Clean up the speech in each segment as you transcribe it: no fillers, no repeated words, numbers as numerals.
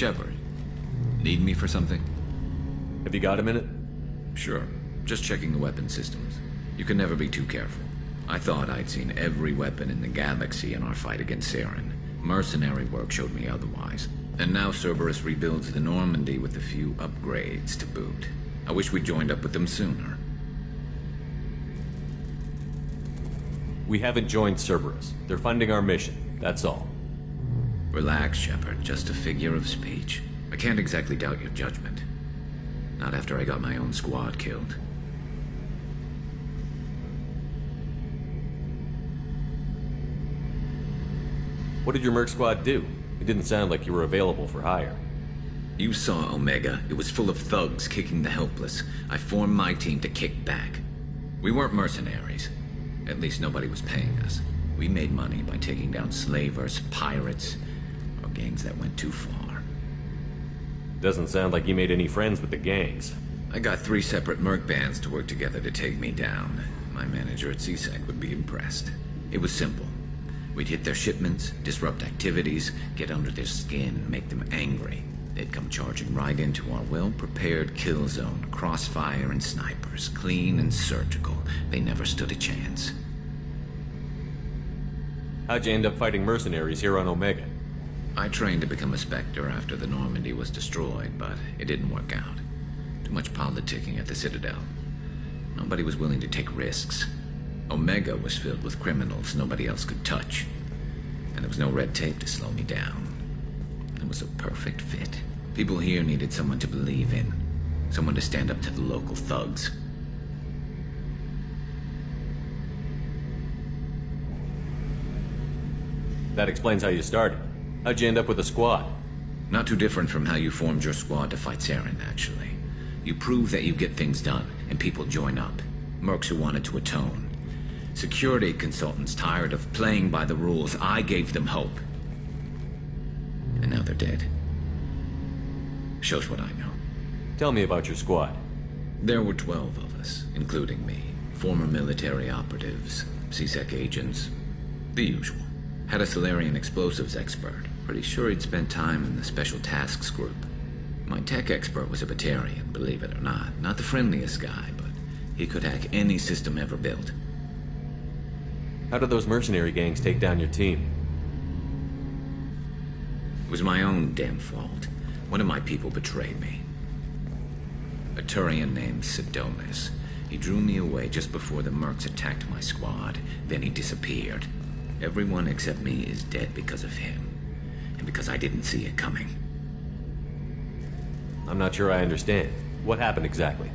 Shepard, need me for something? Have you got a minute? Sure. Just checking the weapon systems. You can never be too careful. I thought I'd seen every weapon in the galaxy in our fight against Saren. Mercenary work showed me otherwise. And now Cerberus rebuilds the Normandy with a few upgrades to boot. I wish we'd joined up with them sooner. We haven't joined Cerberus. They're funding our mission, that's all. Relax, Shepard. Just a figure of speech. I can't exactly doubt your judgment. Not after I got my own squad killed. What did your merc squad do? It didn't sound like you were available for hire. You saw Omega. It was full of thugs kicking the helpless. I formed my team to kick back. We weren't mercenaries. At least nobody was paying us. We made money by taking down slavers, pirates, or gangs that went too far. Doesn't sound like you made any friends with the gangs. I got 3 separate merc bands to work together to take me down. My manager at CSEC would be impressed. It was simple. We'd hit their shipments, disrupt activities, get under their skin, make them angry. They'd come charging right into our well-prepared kill zone, crossfire and snipers, clean and surgical. They never stood a chance. How'd you end up fighting mercenaries here on Omega? I trained to become a Spectre after the Normandy was destroyed, but it didn't work out. Too much politicking at the Citadel. Nobody was willing to take risks. Omega was filled with criminals nobody else could touch. And there was no red tape to slow me down. It was a perfect fit. People here needed someone to believe in. Someone to stand up to the local thugs. That explains how you started. How'd you end up with a squad? Not too different from how you formed your squad to fight Saren, actually. You prove that you get things done, and people join up. Mercs who wanted to atone. Security consultants tired of playing by the rules. I gave them hope. And now they're dead. Shows what I know. Tell me about your squad. There were 12 of us, including me. Former military operatives, CSEC agents, the usual. Had a Salarian explosives expert. Pretty sure he'd spent time in the Special Tasks Group. My tech expert was a Batarian, believe it or not. Not the friendliest guy, but he could hack any system ever built. How did those mercenary gangs take down your team? It was my own damn fault. One of my people betrayed me. A Turian named Sidonis. He drew me away just before the mercs attacked my squad. Then he disappeared. Everyone except me is dead because of him. And because I didn't see it coming. I'm not sure I understand. What happened exactly?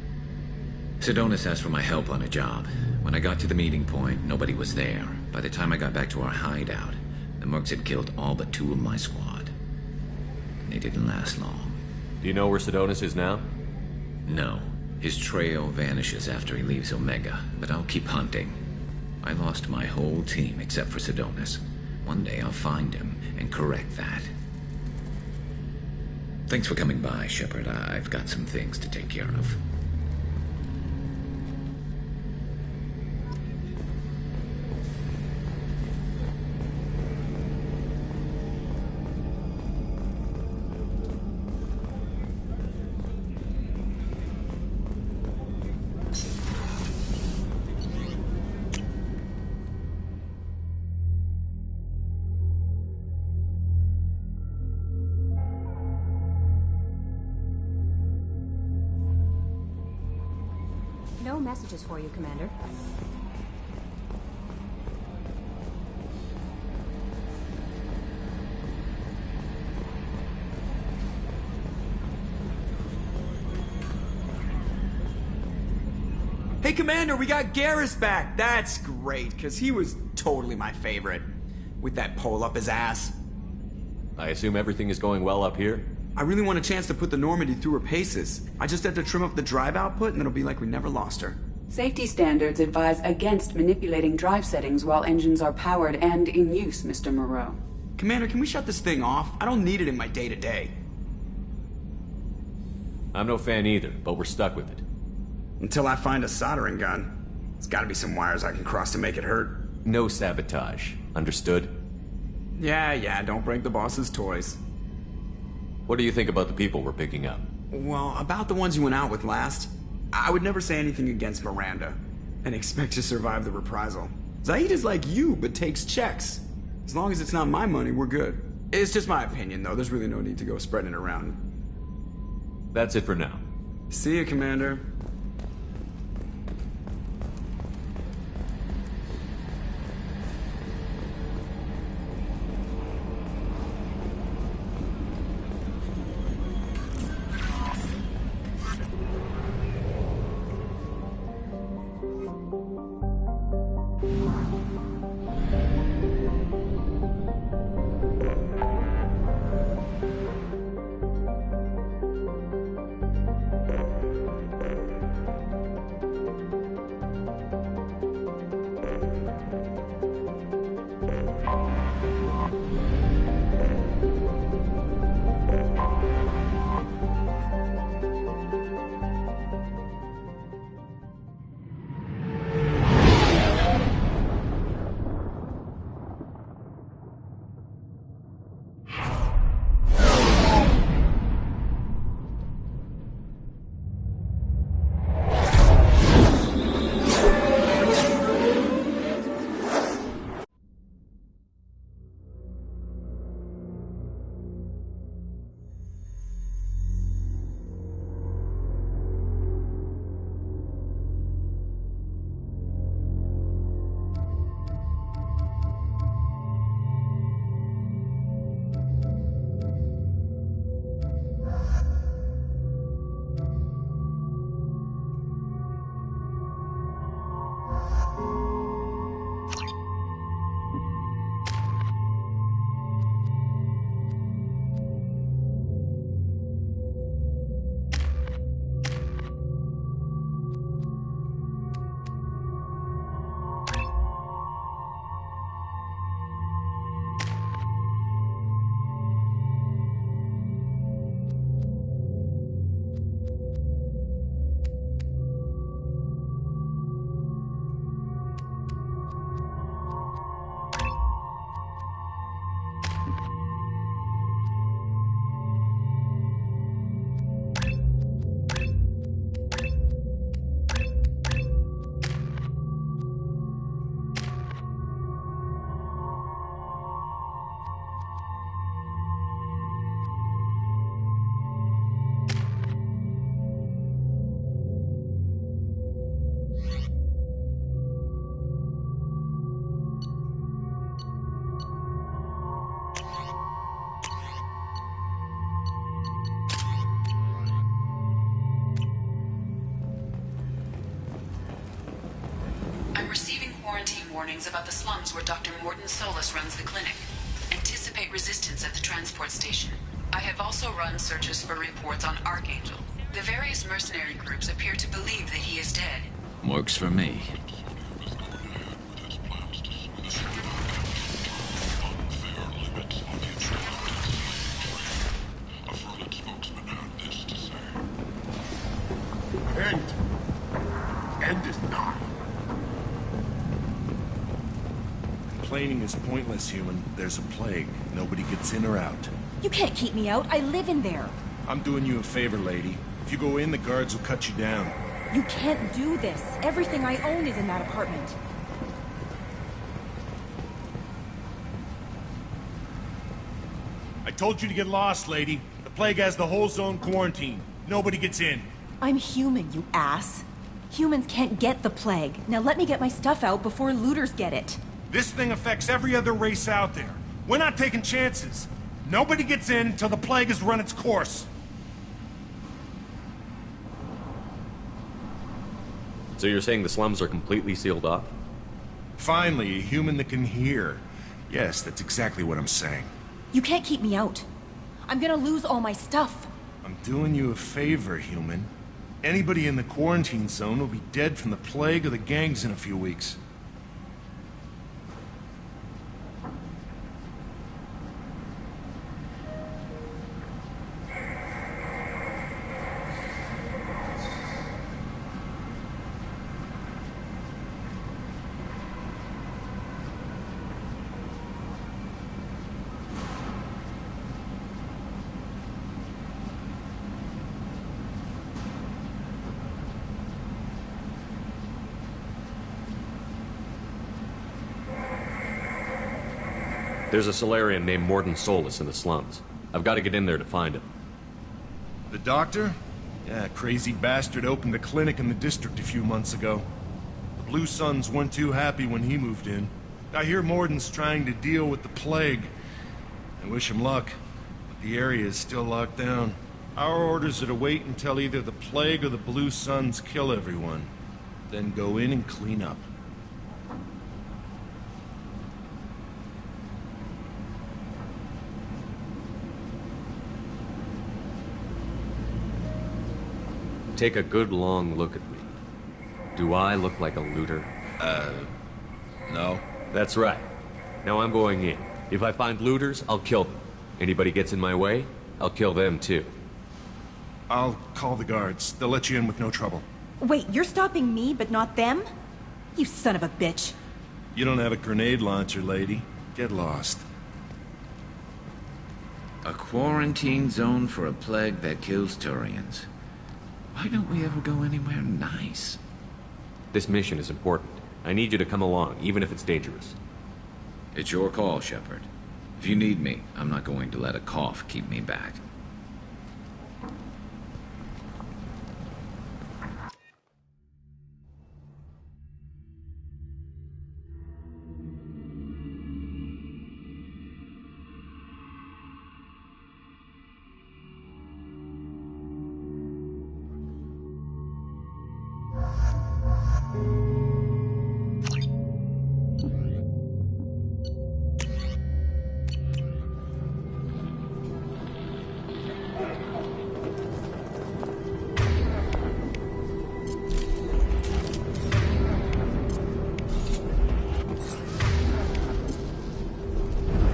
Sidonis asked for my help on a job. When I got to the meeting point, nobody was there. By the time I got back to our hideout, the mercs had killed all but 2 of my squad. And they didn't last long. Do you know where Sidonis is now? No. His trail vanishes after he leaves Omega, but I'll keep hunting. I lost my whole team except for Sidonis. One day I'll find him and correct that. Thanks for coming by, Shepard. I've got some things to take care of. No messages for you, Commander. Hey, Commander, we got Garrus back. That's great, because he was totally my favorite. With that pole up his ass. I assume everything is going well up here? I really want a chance to put the Normandy through her paces. I just have to trim up the drive output and it'll be like we never lost her. Safety standards advise against manipulating drive settings while engines are powered and in use, Mr. Moreau. Commander, can we shut this thing off? I don't need it in my day-to-day. I'm no fan either, but we're stuck with it. Until I find a soldering gun. There's gotta be some wires I can cross to make it hurt. No sabotage. Understood? Yeah, don't break the boss's toys. What do you think about the people we're picking up? Well, about the ones you went out with last, I would never say anything against Miranda and expect to survive the reprisal. Zaid is like you, but takes checks. As long as it's not my money, we're good. It's just my opinion, though. There's really no need to go spreading it around. That's it for now. See you, Commander. Warnings about the slums where Dr. Morton Solus runs the clinic. Anticipate resistance at the transport station. I have also run searches for reports on Archangel. The various mercenary groups appear to believe that he is dead. Works for me. End is nigh. Complaining is pointless, human. There's a plague. Nobody gets in or out. You can't keep me out. I live in there. I'm doing you a favor, lady. If you go in, the guards will cut you down. You can't do this. Everything I own is in that apartment. I told you to get lost, lady. The plague has the whole zone quarantined. Nobody gets in. I'm human, you ass. Humans can't get the plague. Now let me get my stuff out before looters get it. This thing affects every other race out there. We're not taking chances. Nobody gets in until the plague has run its course. So you're saying the slums are completely sealed off? Finally, a human that can hear. Yes, that's exactly what I'm saying. You can't keep me out. I'm gonna lose all my stuff. I'm doing you a favor, human. Anybody in the quarantine zone will be dead from the plague or the gangs in a few weeks. There's a Solarian named Morden Solus in the slums. I've got to get in there to find him. The doctor? Yeah, crazy bastard opened a clinic in the district a few months ago. The Blue Suns weren't too happy when he moved in. I hear Morden's trying to deal with the plague. I wish him luck, but the area is still locked down. Our orders are to wait until either the plague or the Blue Suns kill everyone. Then go in and clean up. Take a good long look at me. Do I look like a looter? No. That's right. Now I'm going in. If I find looters, I'll kill them. Anybody gets in my way, I'll kill them too. I'll call the guards. They'll let you in with no trouble. Wait, you're stopping me, but not them? You son of a bitch. You don't have a grenade launcher, lady. Get lost. A quarantine zone for a plague that kills Turians. Why don't we ever go anywhere nice? This mission is important. I need you to come along, even if it's dangerous. It's your call, Shepard. If you need me, I'm not going to let a cough keep me back.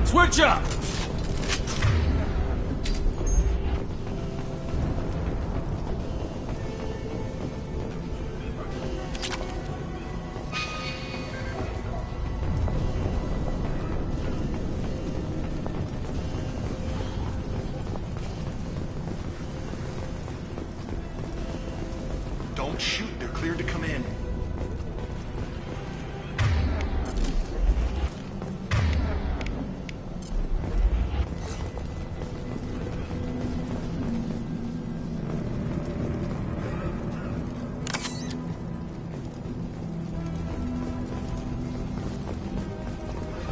Switch up! Don't shoot. They're cleared to come in.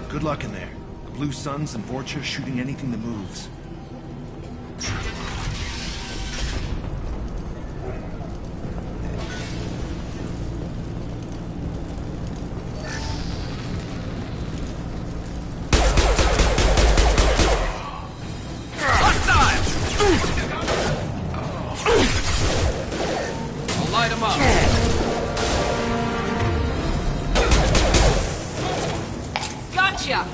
Good luck in there. The Blue Suns and Vorcha shooting anything that moves. Light 'em up! Gotcha!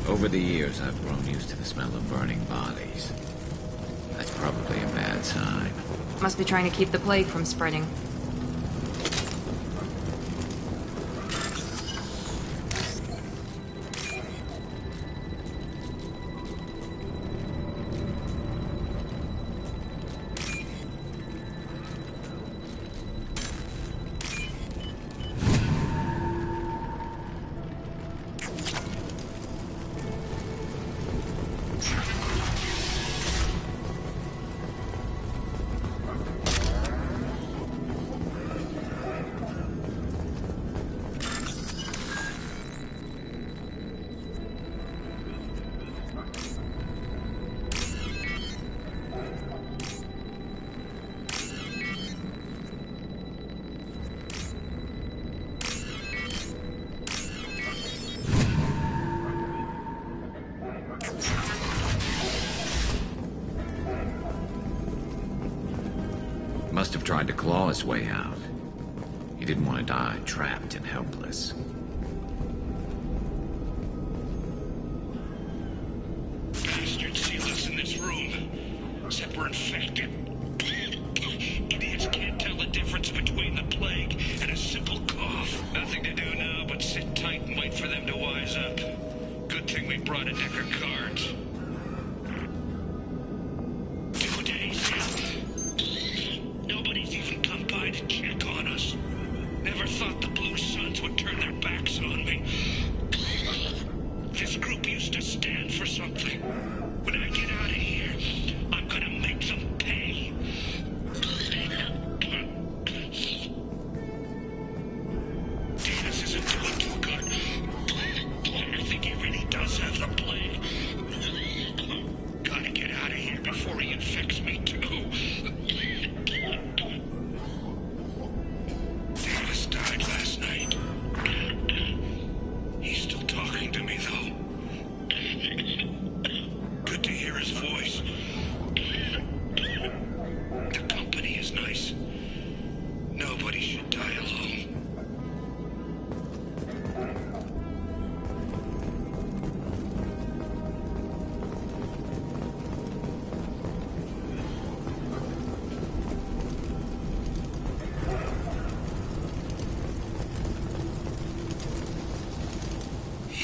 Over the years, I've grown used to the smell of burning bodies. That's probably a bad sign. Must be trying to keep the plague from spreading. Must have tried to claw his way out. He didn't want to die trapped and helpless. Bastards sealed us in this room. Except we're infected. Idiots can't tell the difference between the plague and a simple cough. Nothing to do now but sit tight and wait for them to wise up. Good thing we brought a deck of cards. 2 days in. Nobody's even come by to check on us. Never thought the Blue Suns would turn their back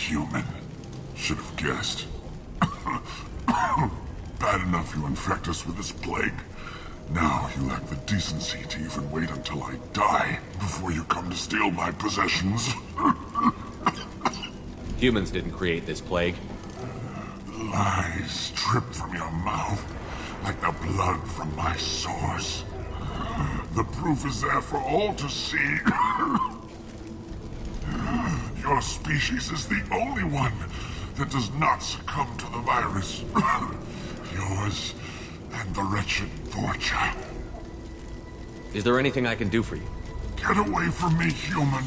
Human. Should have guessed. Bad enough you infect us with this plague. Now you lack the decency to even wait until I die before you come to steal my possessions. Humans didn't create this plague. Lies drip from your mouth like the blood from my sores. The proof is there for all to see. Your species is the only one that does not succumb to the virus. Yours and the wretched Vorcha. Is there anything I can do for you? Get away from me, human.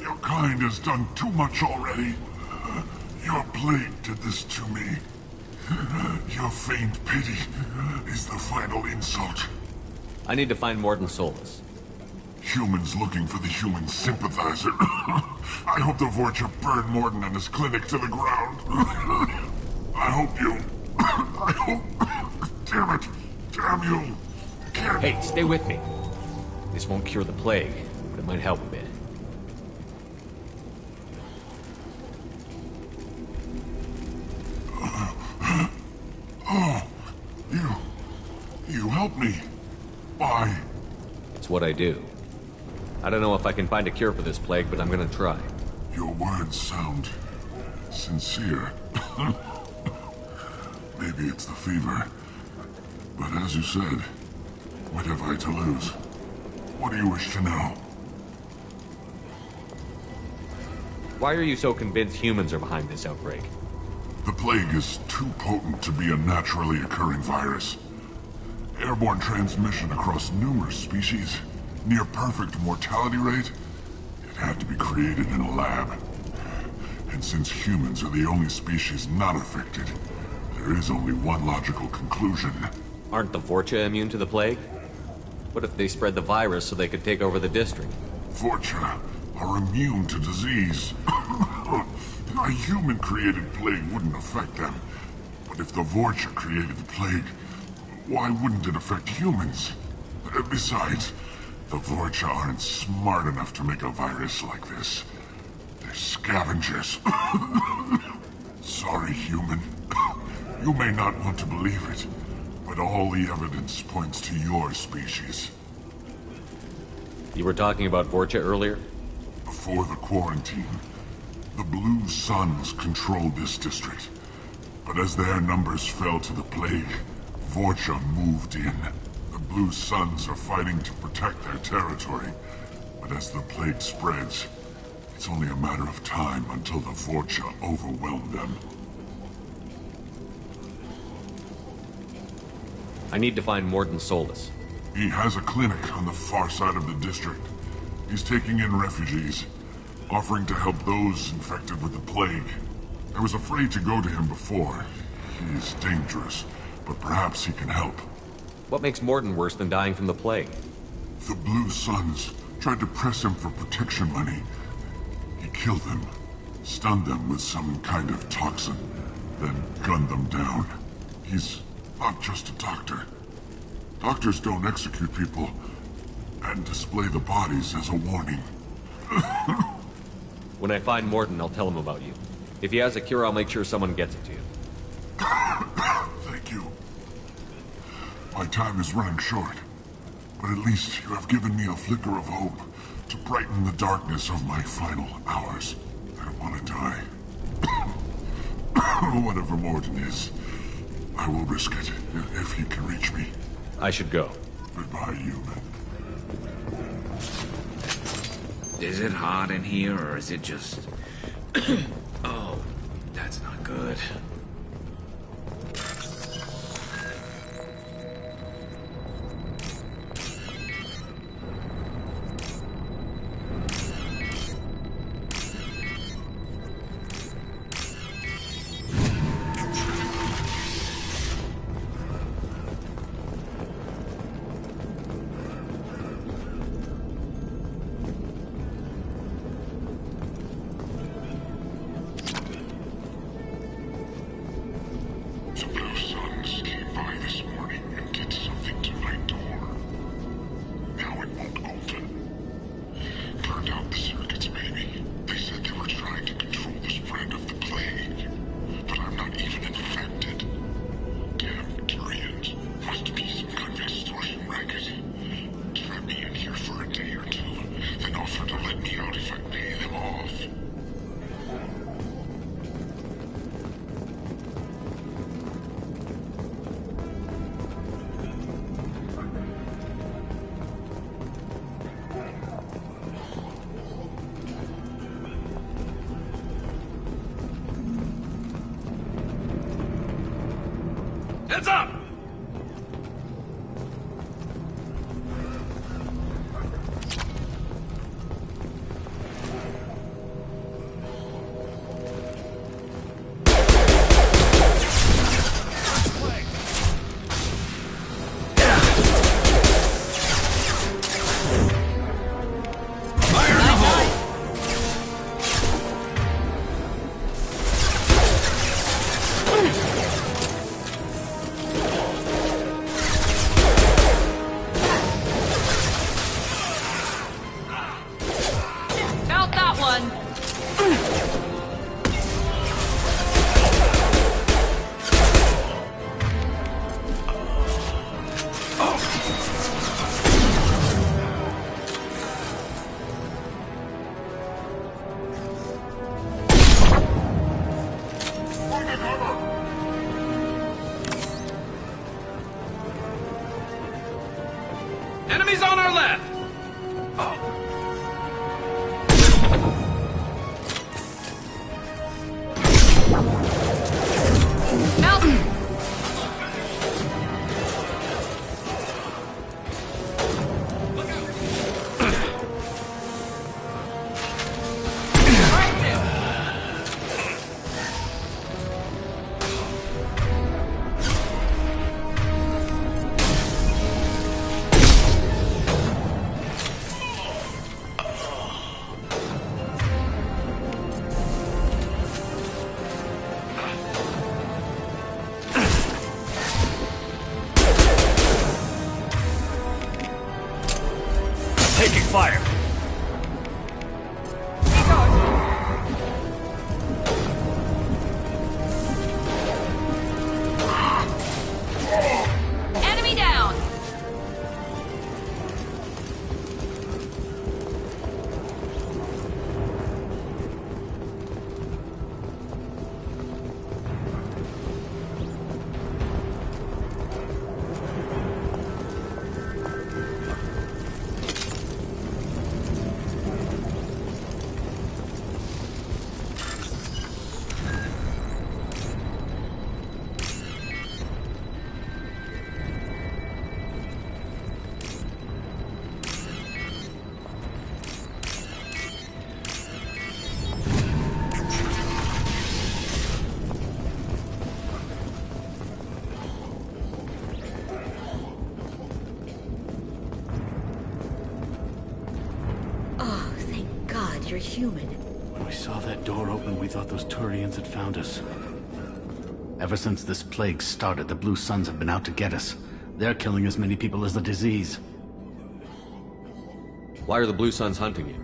Your kind has done too much already. Your plague did this to me. Your feigned pity is the final insult. I need to find Mordin Solus. Humans looking for the human sympathizer. I hope the Vorcha burned Mordin and his clinic to the ground. I hope you... I hope... Damn it! Damn you! Can't... Hey, stay with me. This won't cure the plague, but it might help a bit. Oh, you helped me. Why? It's what I do. I don't know if I can find a cure for this plague, but I'm gonna try. Your words sound sincere. Maybe it's the fever. But as you said, what have I to lose? What do you wish to know? Why are you so convinced humans are behind this outbreak? The plague is too potent to be a naturally occurring virus. Airborne transmission across numerous species, near perfect mortality rate. It had to be created in a lab. And since humans are the only species not affected, there is only one logical conclusion. Aren't the Vorcha immune to the plague? What if they spread the virus so they could take over the district? Vorcha are immune to disease. A human-created plague wouldn't affect them. But if the Vorcha created the plague, why wouldn't it affect humans? Besides, the Vorcha aren't smart enough to make a virus like this. They're scavengers. Sorry, human. You may not want to believe it, but all the evidence points to your species. You were talking about Vorcha earlier? Before the quarantine, the Blue Suns controlled this district. But as their numbers fell to the plague, Vorcha moved in. The Blue Suns are fighting to protect their territory. But as the plague spreads, it's only a matter of time until the Vorcha overwhelm them. I need to find Mordin Solus. He has a clinic on the far side of the district. He's taking in refugees, offering to help those infected with the plague. I was afraid to go to him before. He is dangerous, but perhaps he can help. What makes Mordin worse than dying from the plague? The Blue Suns tried to press him for protection money. He killed them, stunned them with some kind of toxin, then gunned them down. He's not just a doctor. Doctors don't execute people and display the bodies as a warning. When I find Mordin, I'll tell him about you. If he has a cure, I'll make sure someone gets it to you. Thank you. My time is running short, but at least you have given me a flicker of hope to brighten the darkness of my final hours. I don't want to die. Whatever Mordin is, I will risk it if he can reach me. I should go. Goodbye, human. Is it hot in here, or is it just... Oh, that's not good. Heads up! Felt that one. Enemies on our left! Help! Taking fire. Enemy down! Oh, thank God you're human. When we saw that door open, we thought those Turians had found us. Ever since this plague started, the Blue Suns have been out to get us. They're killing as many people as the disease. Why are the Blue Suns hunting you?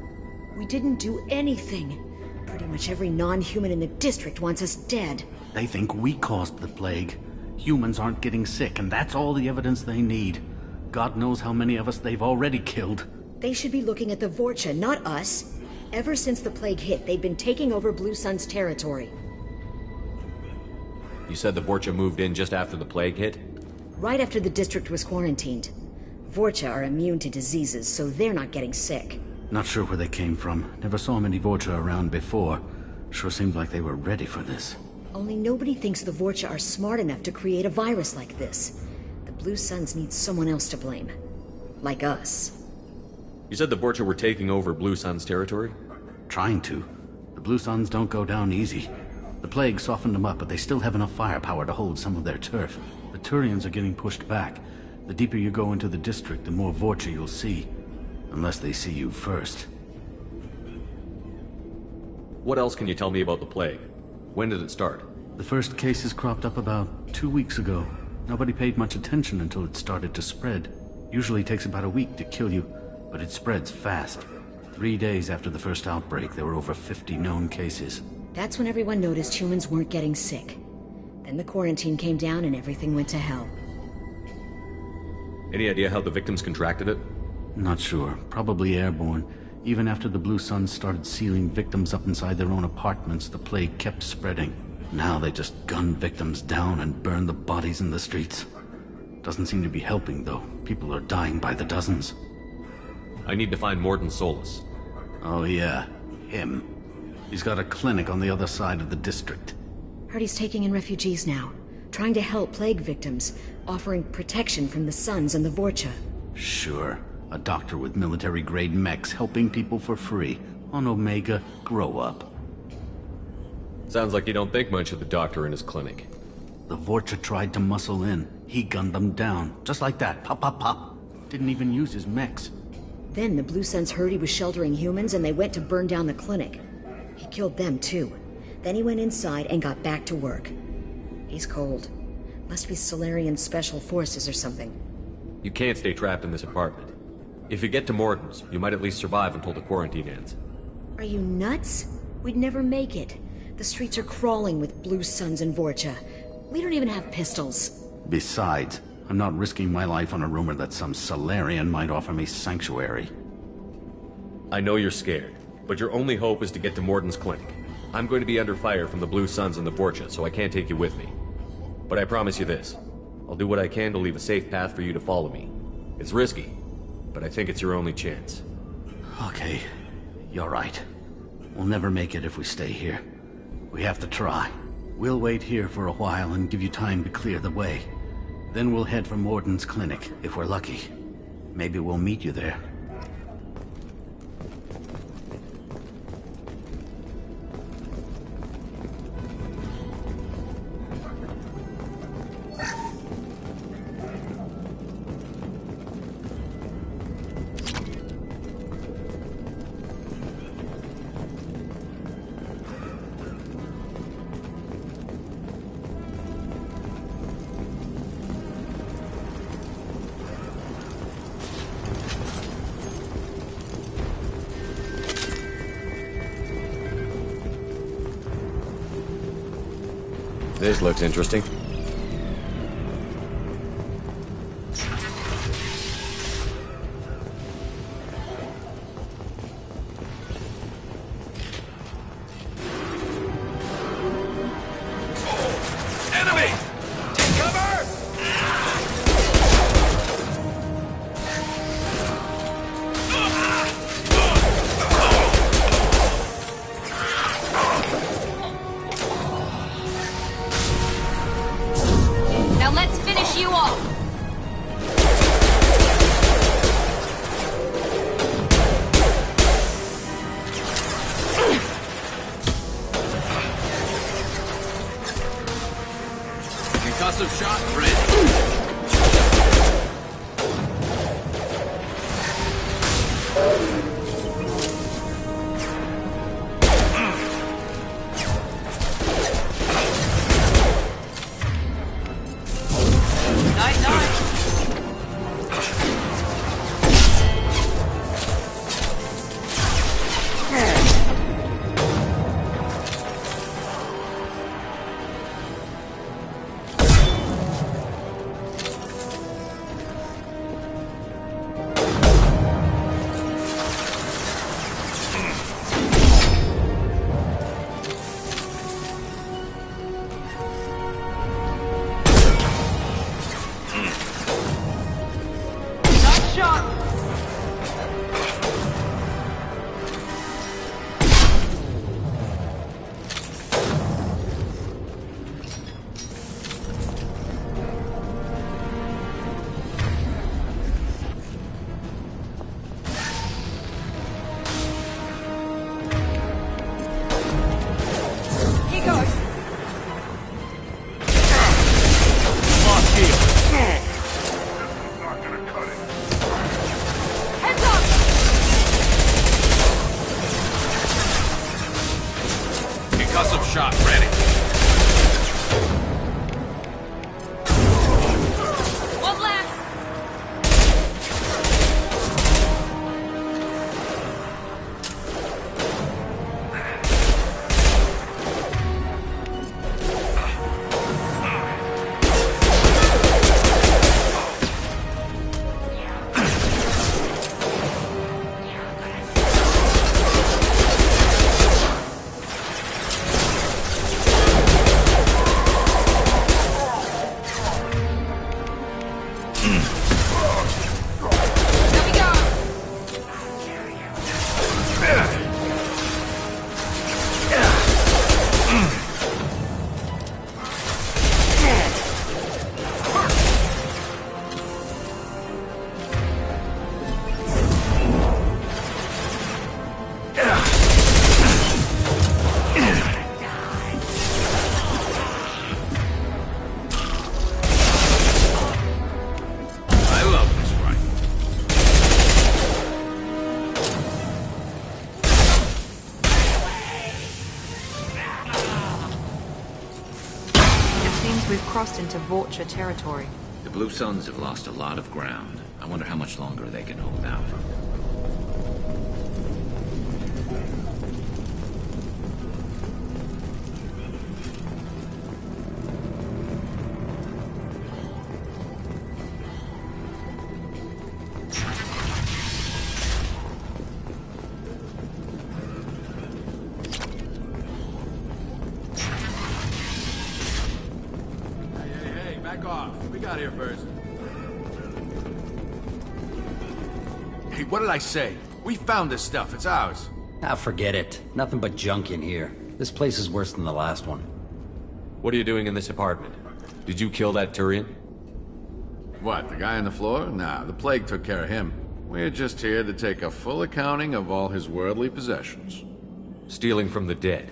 We didn't do anything. Pretty much every non-human in the district wants us dead. They think we caused the plague. Humans aren't getting sick, and that's all the evidence they need. God knows how many of us they've already killed. They should be looking at the Vorcha, not us. Ever since the plague hit, they've been taking over Blue Sun's territory. You said the Vorcha moved in just after the plague hit? Right after the district was quarantined. Vorcha are immune to diseases, so they're not getting sick. Not sure where they came from. Never saw many Vorcha around before. Sure seemed like they were ready for this. Only nobody thinks the Vorcha are smart enough to create a virus like this. The Blue Suns need someone else to blame. Like us. You said the Vorcha were taking over Blue Sun's territory? Trying to. The Blue Suns don't go down easy. The plague softened them up, but they still have enough firepower to hold some of their turf. The Turians are getting pushed back. The deeper you go into the district, the more Vorcha you'll see. Unless they see you first. What else can you tell me about the plague? When did it start? The first cases cropped up about 2 weeks ago. Nobody paid much attention until it started to spread. Usually takes about a week to kill you, but it spreads fast. 3 days after the first outbreak, there were over 50 known cases. That's when everyone noticed humans weren't getting sick. Then the quarantine came down and everything went to hell. Any idea how the victims contracted it? Not sure. Probably airborne. Even after the Blue Suns started sealing victims up inside their own apartments, the plague kept spreading. Now they just gun victims down and burn the bodies in the streets. Doesn't seem to be helping, though. People are dying by the dozens. I need to find Mordin Solus. Oh yeah, him. He's got a clinic on the other side of the district. Heard he's taking in refugees now. trying to help plague victims, offering protection from the Suns and the Vorcha. Sure. A doctor with military-grade mechs helping people for free. On Omega, grow up. Sounds like you don't think much of the doctor in his clinic. The Vorcha tried to muscle in. He gunned them down. Just like that. Pop, pop, pop. Didn't even use his mechs. Then the Blue Suns heard he was sheltering humans and they went to burn down the clinic. He killed them too. Then he went inside and got back to work. He's cold. Must be Solarian Special Forces or something. You can't stay trapped in this apartment. If you get to Morton's, you might at least survive until the quarantine ends. Are you nuts? We'd never make it. The streets are crawling with Blue Suns and Vorcha. We don't even have pistols. Besides, I'm not risking my life on a rumor that some Solarian might offer me sanctuary. I know you're scared, but your only hope is to get to Morton's clinic. I'm going to be under fire from the Blue Suns and the Vorcha, so I can't take you with me. But I promise you this. I'll do what I can to leave a safe path for you to follow me. It's risky, but I think it's your only chance. Okay, you're right. We'll never make it if we stay here. We have to try. We'll wait here for a while and give you time to clear the way. Then we'll head for Morton's clinic, if we're lucky. Maybe we'll meet you there. This looks interesting. Enemy! Take cover! Now let's finish you off! Concussive shot ready. Night, night! Nice shot! Here goes! Lost heel. Not gonna cut it. Heads up! Concussive shot ready. One less! Here we go! we've crossed into Vulture territory. The Blue Suns have lost a lot of ground. I wonder how much longer they can hold out. Back off. We got here first. Hey, what did I say? We found this stuff. It's ours. Ah, forget it. Nothing but junk in here. This place is worse than the last one. What are you doing in this apartment? Did you kill that Turian? What, the guy on the floor? Nah, the plague took care of him. We're just here to take a full accounting of all his worldly possessions. Stealing from the dead.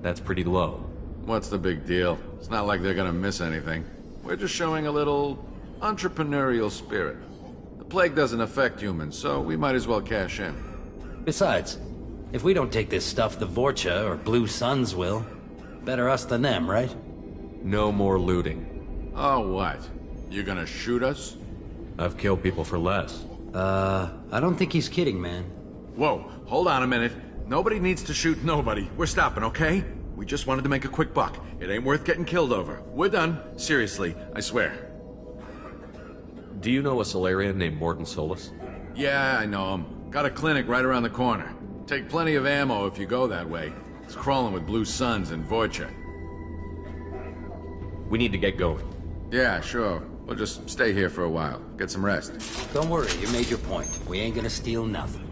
That's pretty low. What's the big deal? It's not like they're gonna miss anything. We're just showing a little entrepreneurial spirit. The plague doesn't affect humans, so we might as well cash in. Besides, if we don't take this stuff, the Vorcha or Blue Suns will. Better us than them, right? No more looting. Oh, what? You gonna shoot us? I've killed people for less. I don't think he's kidding, man. Whoa, hold on a minute. Nobody needs to shoot nobody. We're stopping, okay? We just wanted to make a quick buck. It ain't worth getting killed over. We're done. Seriously, I swear. Do you know a Solarian named Mordin Solus? Yeah, I know him. Got a clinic right around the corner. Take plenty of ammo if you go that way. It's crawling with Blue Suns and Vorcha. We need to get going. Yeah, sure. We'll just stay here for a while. Get some rest. Don't worry, you made your point. We ain't gonna steal nothing.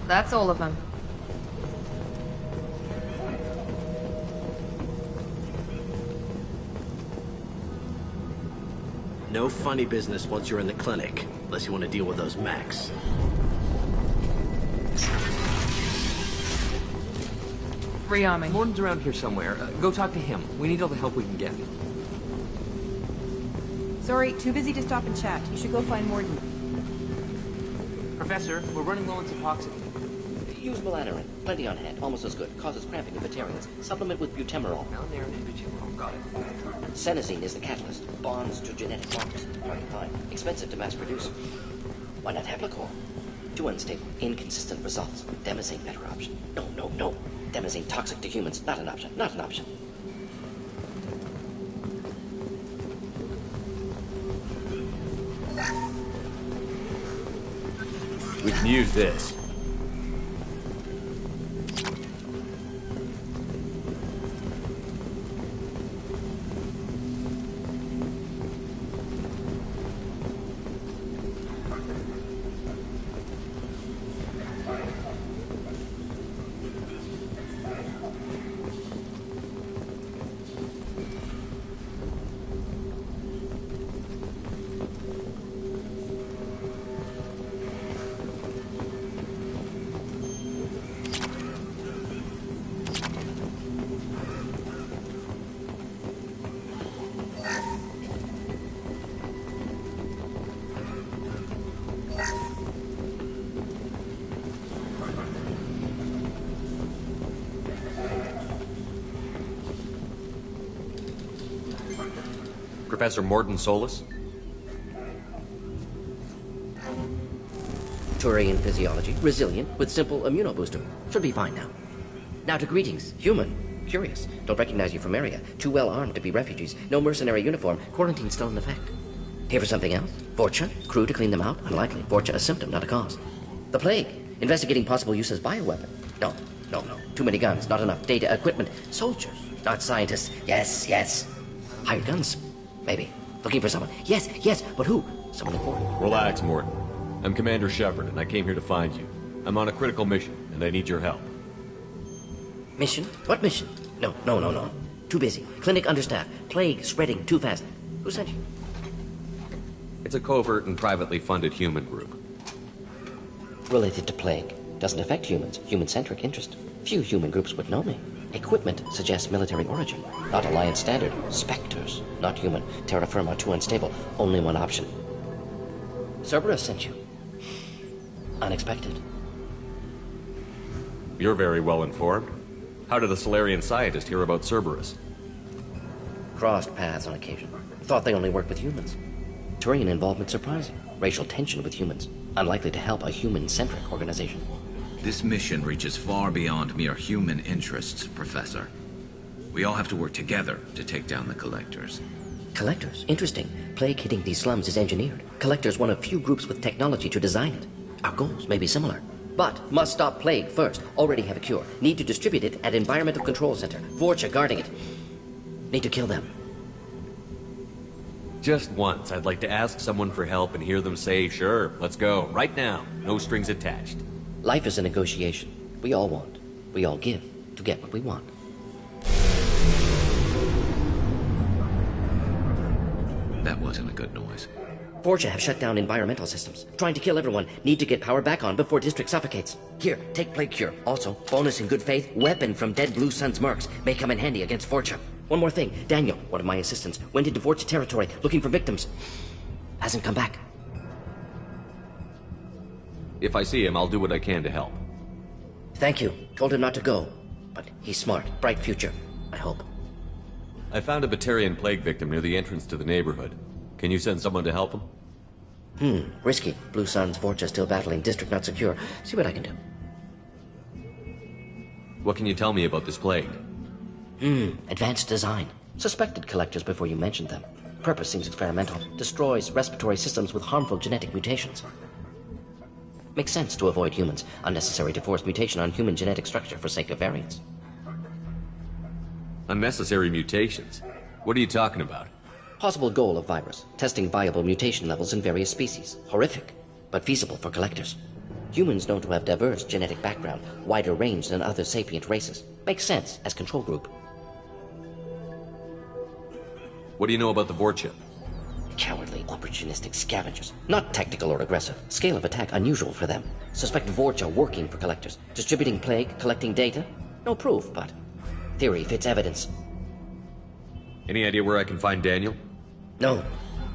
That's all of them. No funny business once you're in the clinic, unless you want to deal with those mechs. Rearming. Morden's around here somewhere. Go talk to him. We need all the help we can get. Sorry, too busy to stop and chat. You should go find Morden. Professor, we're running low on Suboxone. Use Melanorin. Plenty on hand. Almost as good. Causes cramping of Batarians. Supplement with butemerol. Malnarin and butemerol. Got it. Senesine is the catalyst. Bonds to genetic markers. Target fine. Expensive to mass produce. Why not Heplicor? Too unstable. Inconsistent results. Demazine better option. No. Demazine toxic to humans. Not an option. Not an option. We can use this. Professor Mordin Solus? Turian physiology. Resilient with simple immunobooster. Should be fine now. Now to greetings, human. Curious. Don't recognize you from area. Too well armed to be refugees. No mercenary uniform. Quarantine still in effect. Here for something else? Vorcha? Crew to clean them out? Unlikely. Vorcha a symptom, not a cause. The plague. Investigating possible use as bioweapon. No. Too many guns, not enough data, equipment. Soldiers, not scientists. Yes. Hired guns? Maybe. Looking for someone. Yes, but who? Someone important. Relax, Morton. I'm Commander Shepard, and I came here to find you. I'm on a critical mission, and I need your help. Mission? What mission? No. Too busy. Clinic understaffed. Plague spreading too fast. Who sent you? It's a covert and privately funded human group. Related to plague. Doesn't affect humans. Human-centric interest. Few human groups would know me. Equipment suggests military origin. Not Alliance standard. Spectres. Not human. Terra firma, too unstable. Only one option. Cerberus sent you. Unexpected. You're very well informed. How did a Solarian scientist hear about Cerberus? Crossed paths on occasion. Thought they only worked with humans. Turian involvement surprising. Racial tension with humans. Unlikely to help a human-centric organization. This mission reaches far beyond mere human interests, Professor. We all have to work together to take down the Collectors. Collectors? Interesting. Plague hitting these slums is engineered. Collectors one of few groups with technology to design it. Our goals may be similar. But must stop plague first. Already have a cure. Need to distribute it at Environmental Control Center. Vorcha guarding it. Need to kill them. Just once, I'd like to ask someone for help and hear them say, sure, let's go, right now. No strings attached. Life is a negotiation. We all want. We all give to get what we want. That wasn't a good noise. Vorcha have shut down environmental systems. Trying to kill everyone. Need to get power back on before District suffocates. Here, take Plague Cure. Also, bonus in good faith, weapon from dead Blue Sun's mercs. May come in handy against Vorcha. One more thing. Daniel, one of my assistants, went into Vorcha territory looking for victims. Hasn't come back. If I see him, I'll do what I can to help. Thank you. Told him not to go. But he's smart. Bright future. I hope. I found a Batarian plague victim near the entrance to the neighborhood. Can you send someone to help him? Risky. Blue Sun's Vorcha still battling. District not secure. See what I can do. What can you tell me about this plague? Advanced design. Suspected Collectors before you mentioned them. Purpose seems experimental. Destroys respiratory systems with harmful genetic mutations. Makes sense to avoid humans. Unnecessary to force mutation on human genetic structure for sake of variance. Unnecessary mutations? What are you talking about? Possible goal of virus. Testing viable mutation levels in various species. Horrific, but feasible for Collectors. Humans known to have diverse genetic background, wider range than other sapient races. Makes sense as control group. What do you know about the Vorcha? Cowardly, opportunistic scavengers. Not tactical or aggressive. Scale of attack unusual for them. Suspect Vorcha working for Collectors. Distributing plague, collecting data? No proof, but theory fits evidence. Any idea where I can find Daniel? No.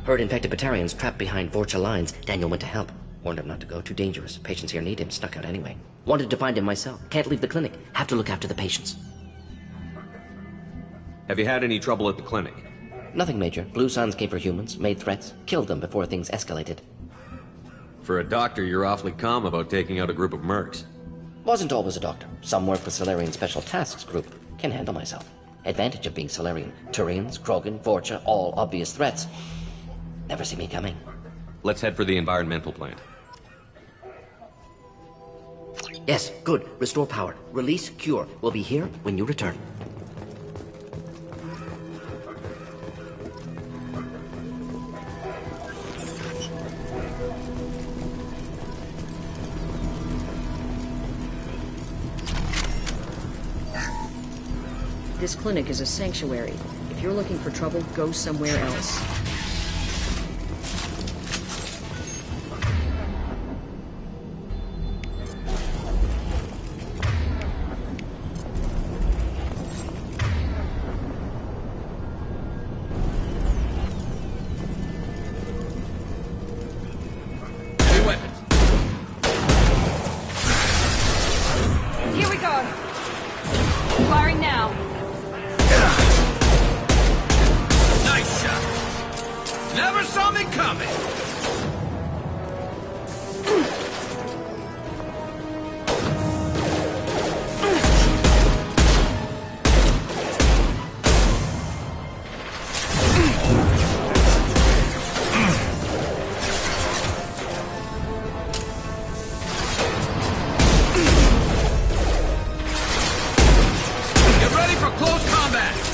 Heard infected Batarians trapped behind Vorcha lines. Daniel went to help. Warned him not to go. Too dangerous. Patients here need him. Snuck out anyway. Wanted to find him myself. Can't leave the clinic. Have to look after the patients. Have you had any trouble at the clinic? Nothing major. Blue Suns came for humans, made threats, killed them before things escalated. For a doctor, you're awfully calm about taking out a group of mercs. Wasn't always a doctor. Some work for Solarian Special Tasks Group. Can handle myself. Advantage of being Solarian. Turians, Krogan, Vorcha, all obvious threats. Never see me coming. Let's head for the environmental plant. Yes, good. Restore power. Release cure. We'll be here when you return. This clinic is a sanctuary. If you're looking for trouble, go somewhere else. Here we go. Firing now. Nice shot. for close combat!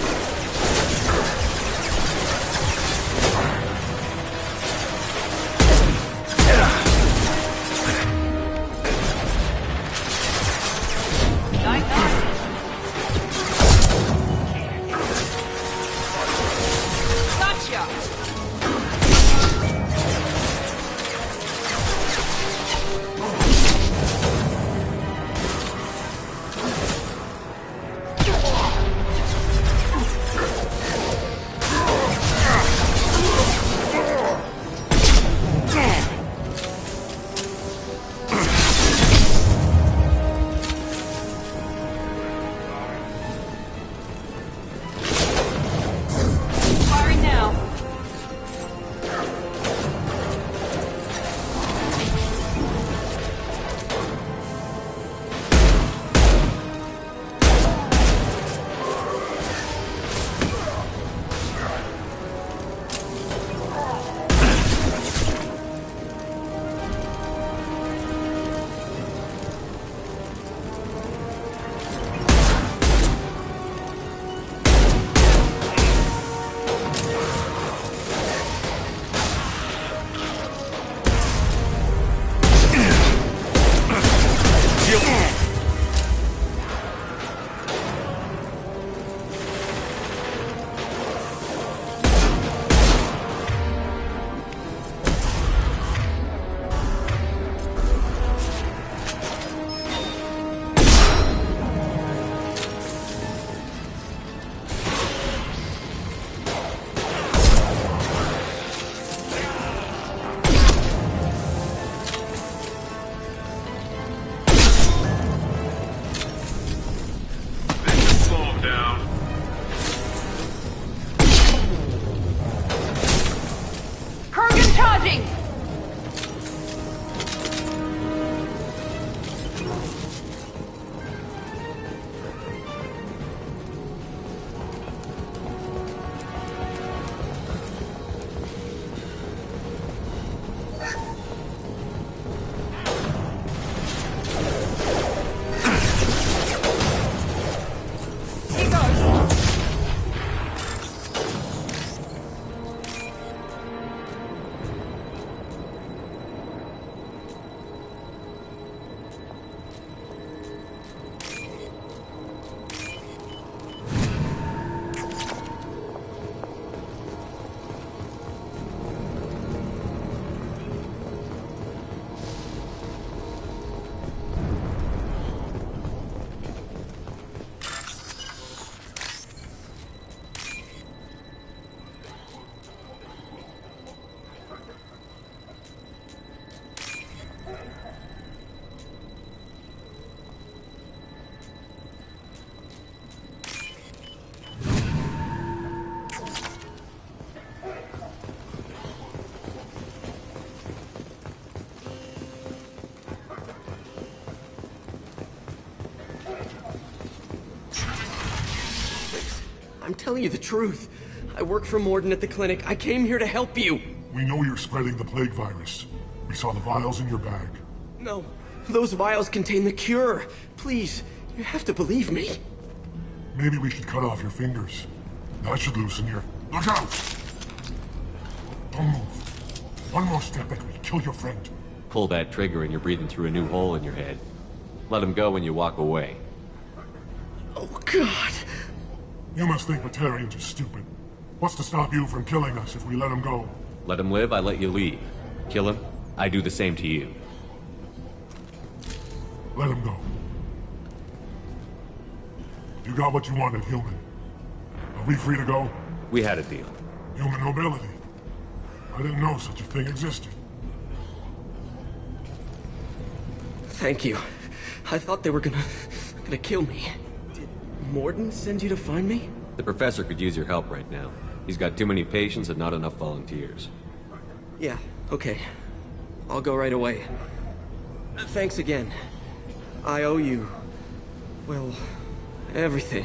I'm telling you the truth. I work for Morden at the clinic. I came here to help you. We know you're spreading the plague virus. We saw the vials in your bag. No, those vials contain the cure. Please, you have to believe me. Maybe we should cut off your fingers. That should loosen your... Look out! Don't move. One more step and we kill your friend. Pull that trigger and you're breathing through a new hole in your head. Let him go when you walk away. Oh, God. You must think Batarians are stupid. What's to stop you from killing us if we let him go? Let him live, I let you leave. Kill him, I do the same to you. Let him go. You got what you wanted, human. Are we free to go? We had a deal. Human nobility. I didn't know such a thing existed. Thank you. I thought they were gonna kill me. Did Morden send you to find me? The professor could use your help right now. He's got too many patients and not enough volunteers. Yeah, okay. I'll go right away. Thanks again. I owe you... well, everything.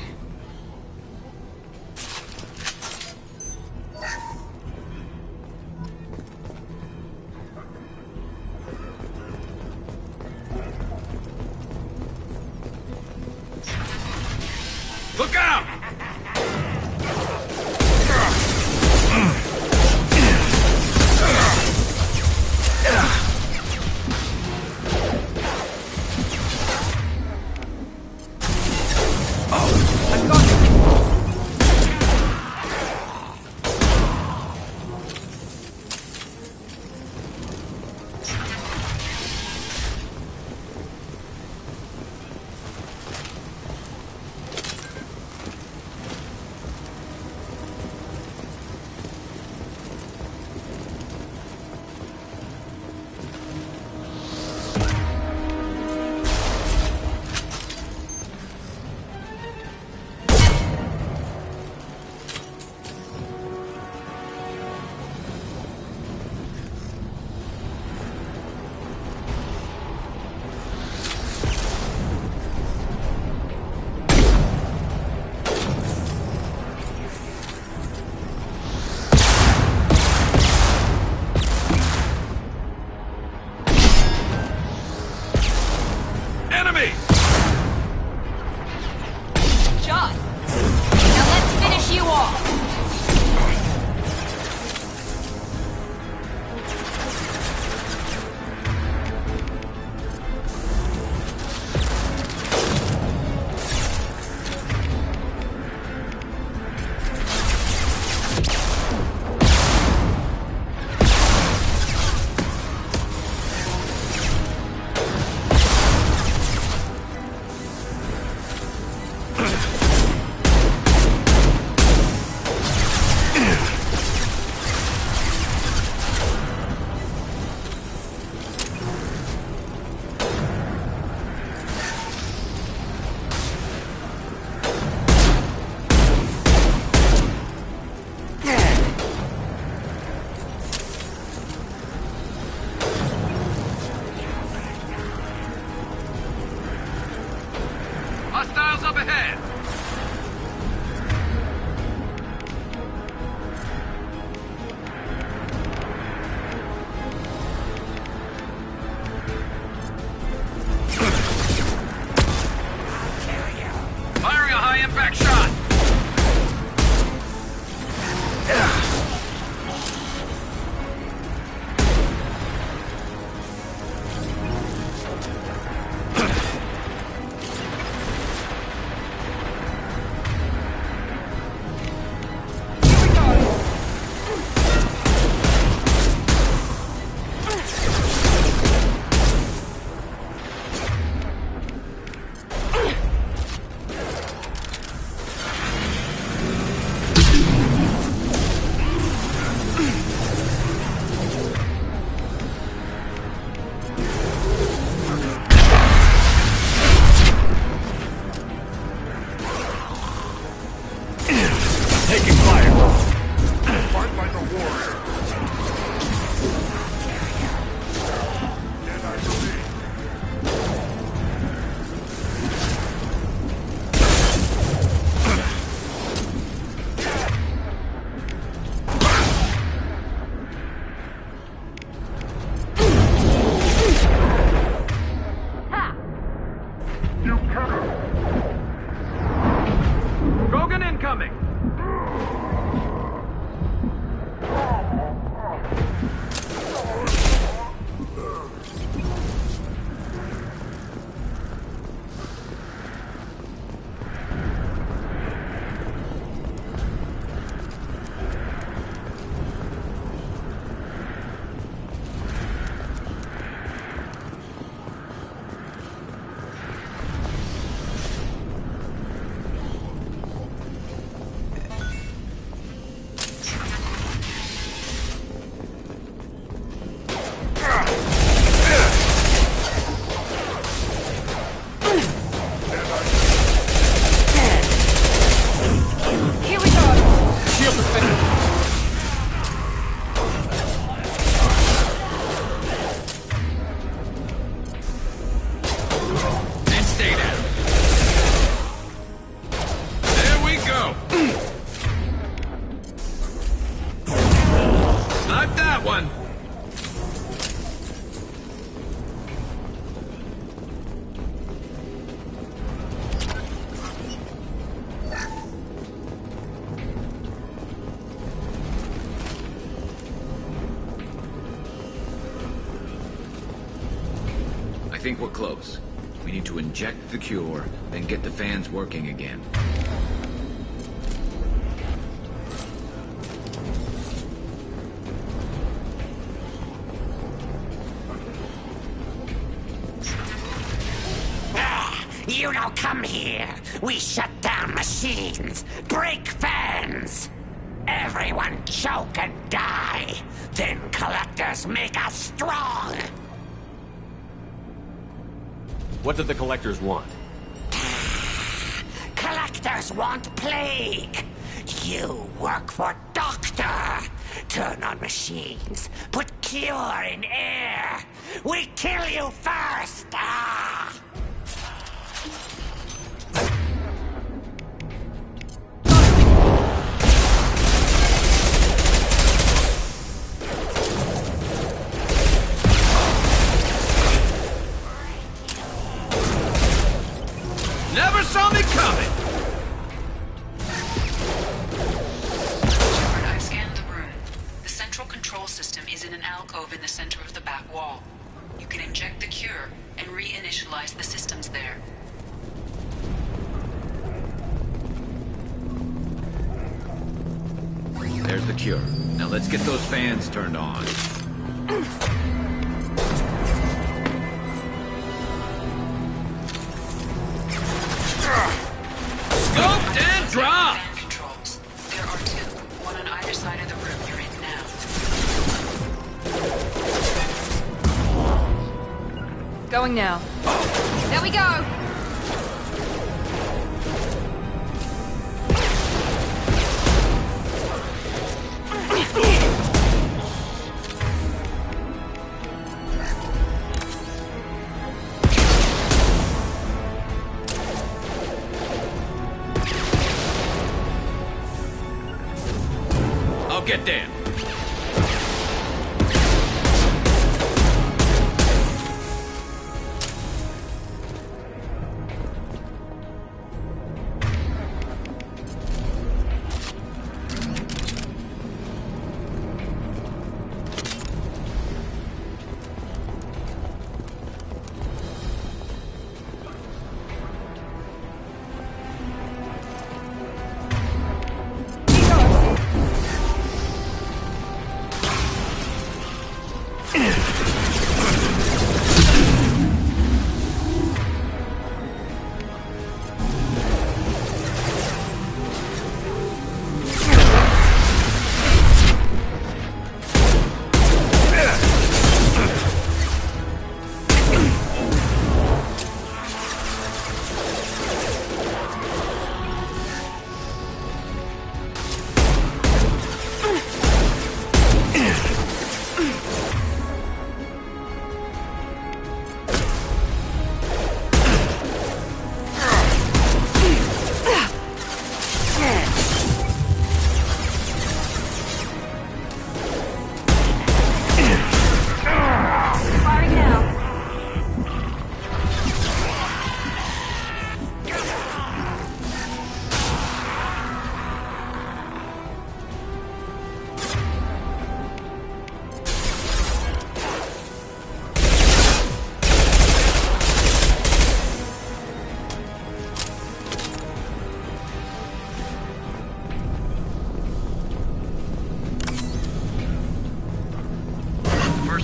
Look out! Hostiles up ahead! Firing a high-impact shot! Taking fire. Fight like a warrior. And I believe. You cannot. Krogan incoming! think we're close. We need to inject the cure, then get the fans working again. You don't come here. We shut down machines, break fans. Everyone choke and die. Then collectors make us strong. What do the collectors want? Collectors want plague. You work for Doctor. Turn on machines. Put cure in air. We kill you first. Ah! Never saw me coming! Shepard, I've scanned the room. The central control system is in an alcove in the center of the back wall. You can inject the cure and reinitialize the systems there. There's the cure. Now let's get those fans turned on. Scoped and dropped! Fan controls. There are two, one on either side of the room you're in now. Going now. There we go! I'll get Dan.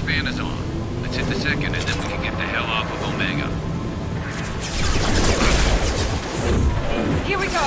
Fan is on. Let's hit the second and then we can get the hell off of Omega. Here we go!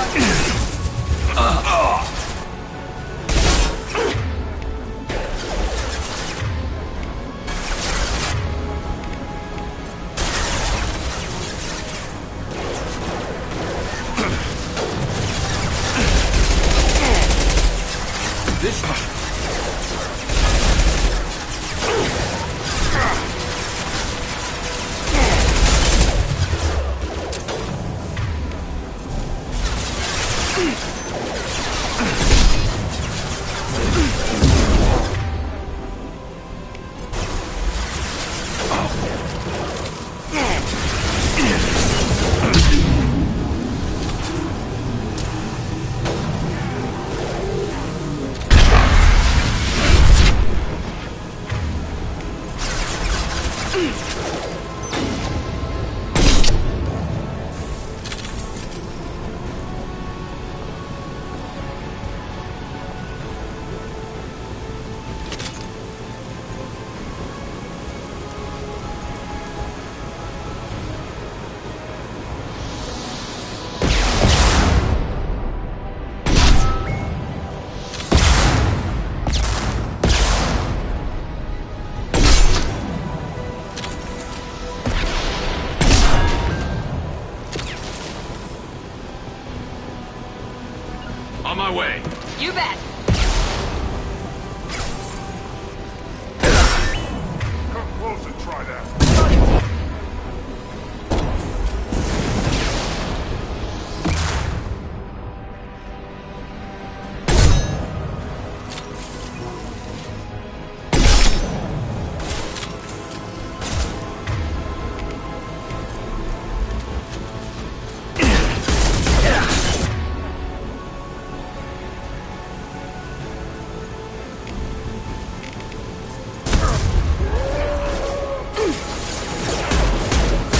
On my way. You bet. Come close and try that.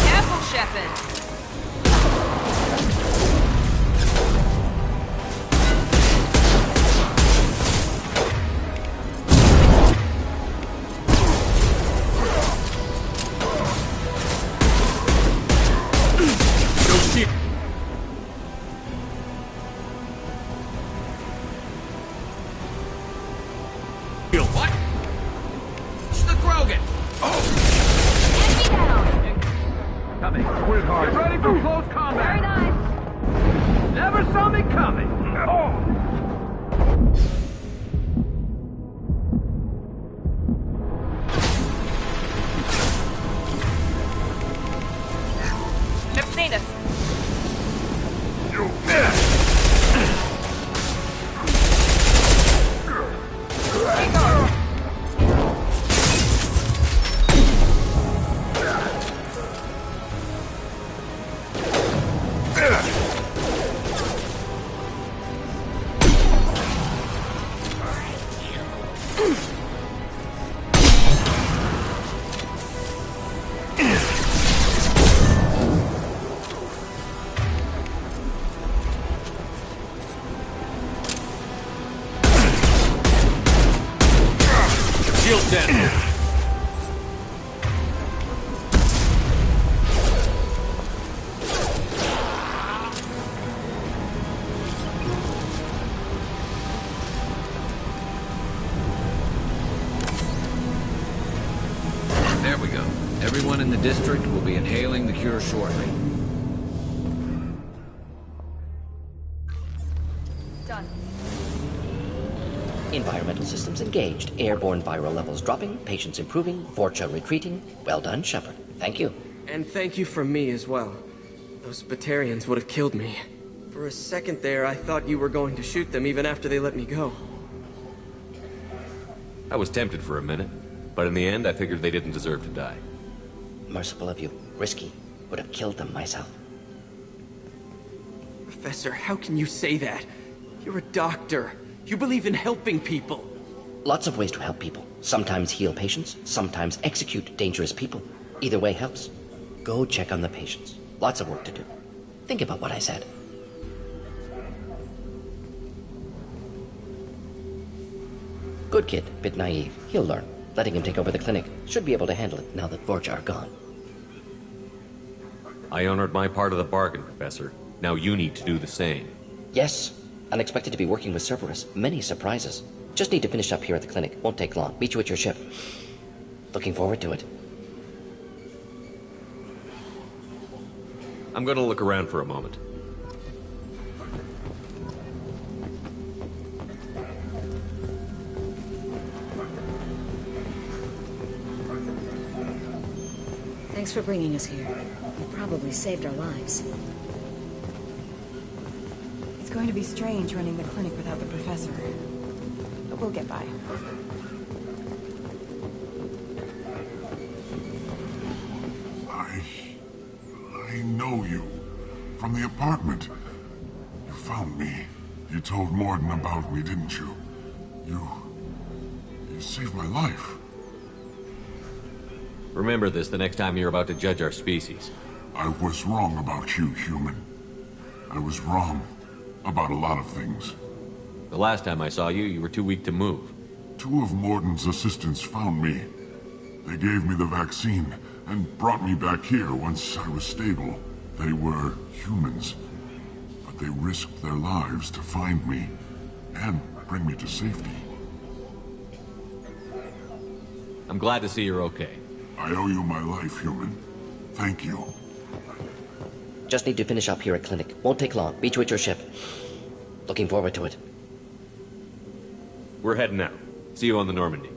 Careful, Shepard. What? It's the Krogan. Enemy down. Coming. Get ready for close combat. Very nice. Never saw me coming. Never seen us. Keep going. Shield down. There we go. Everyone in the district will be inhaling the cure shortly. Done. Environmental systems engaged. Airborne viral levels dropping. Patients improving. Vorcha retreating. Well done, Shepard. Thank you. And thank you from me as well. Those Batarians would have killed me. For a second there, I thought you were going to shoot them even after they let me go. I was tempted for a minute, but in the end, I figured they didn't deserve to die. Merciful of you. Risky. Would have killed them myself. Professor, how can you say that? You're a doctor. You believe in helping people. Lots of ways to help people. Sometimes heal patients, sometimes execute dangerous people. Either way helps. Go check on the patients. Lots of work to do. Think about what I said. Good kid, bit naive. He'll learn. Letting him take over the clinic. Should be able to handle it now that Vorcha are gone. I honored my part of the bargain, Professor. Now you need to do the same. Yes. Unexpected to be working with Cerberus. Many surprises. Just need to finish up here at the clinic. Won't take long. Meet you at your ship. Looking forward to it. I'm gonna look around for a moment. Thanks for bringing us here. You probably saved our lives. It's going to be strange running the clinic without the professor. But we'll get by. I know you. From the apartment. You found me. You told Morden about me, didn't you? You saved my life. Remember this the next time you're about to judge our species. I was wrong about you, human. I was wrong about a lot of things. The last time I saw you, you were too weak to move. 2 of Morden's assistants found me. They gave me the vaccine and brought me back here once I was stable. They were humans, but they risked their lives to find me and bring me to safety. I'm glad to see you're okay. I owe you my life, human. Thank you. Just need to finish up here at clinic. Won't take long. Meet you at your ship. Looking forward to it. We're heading out. See you on the Normandy.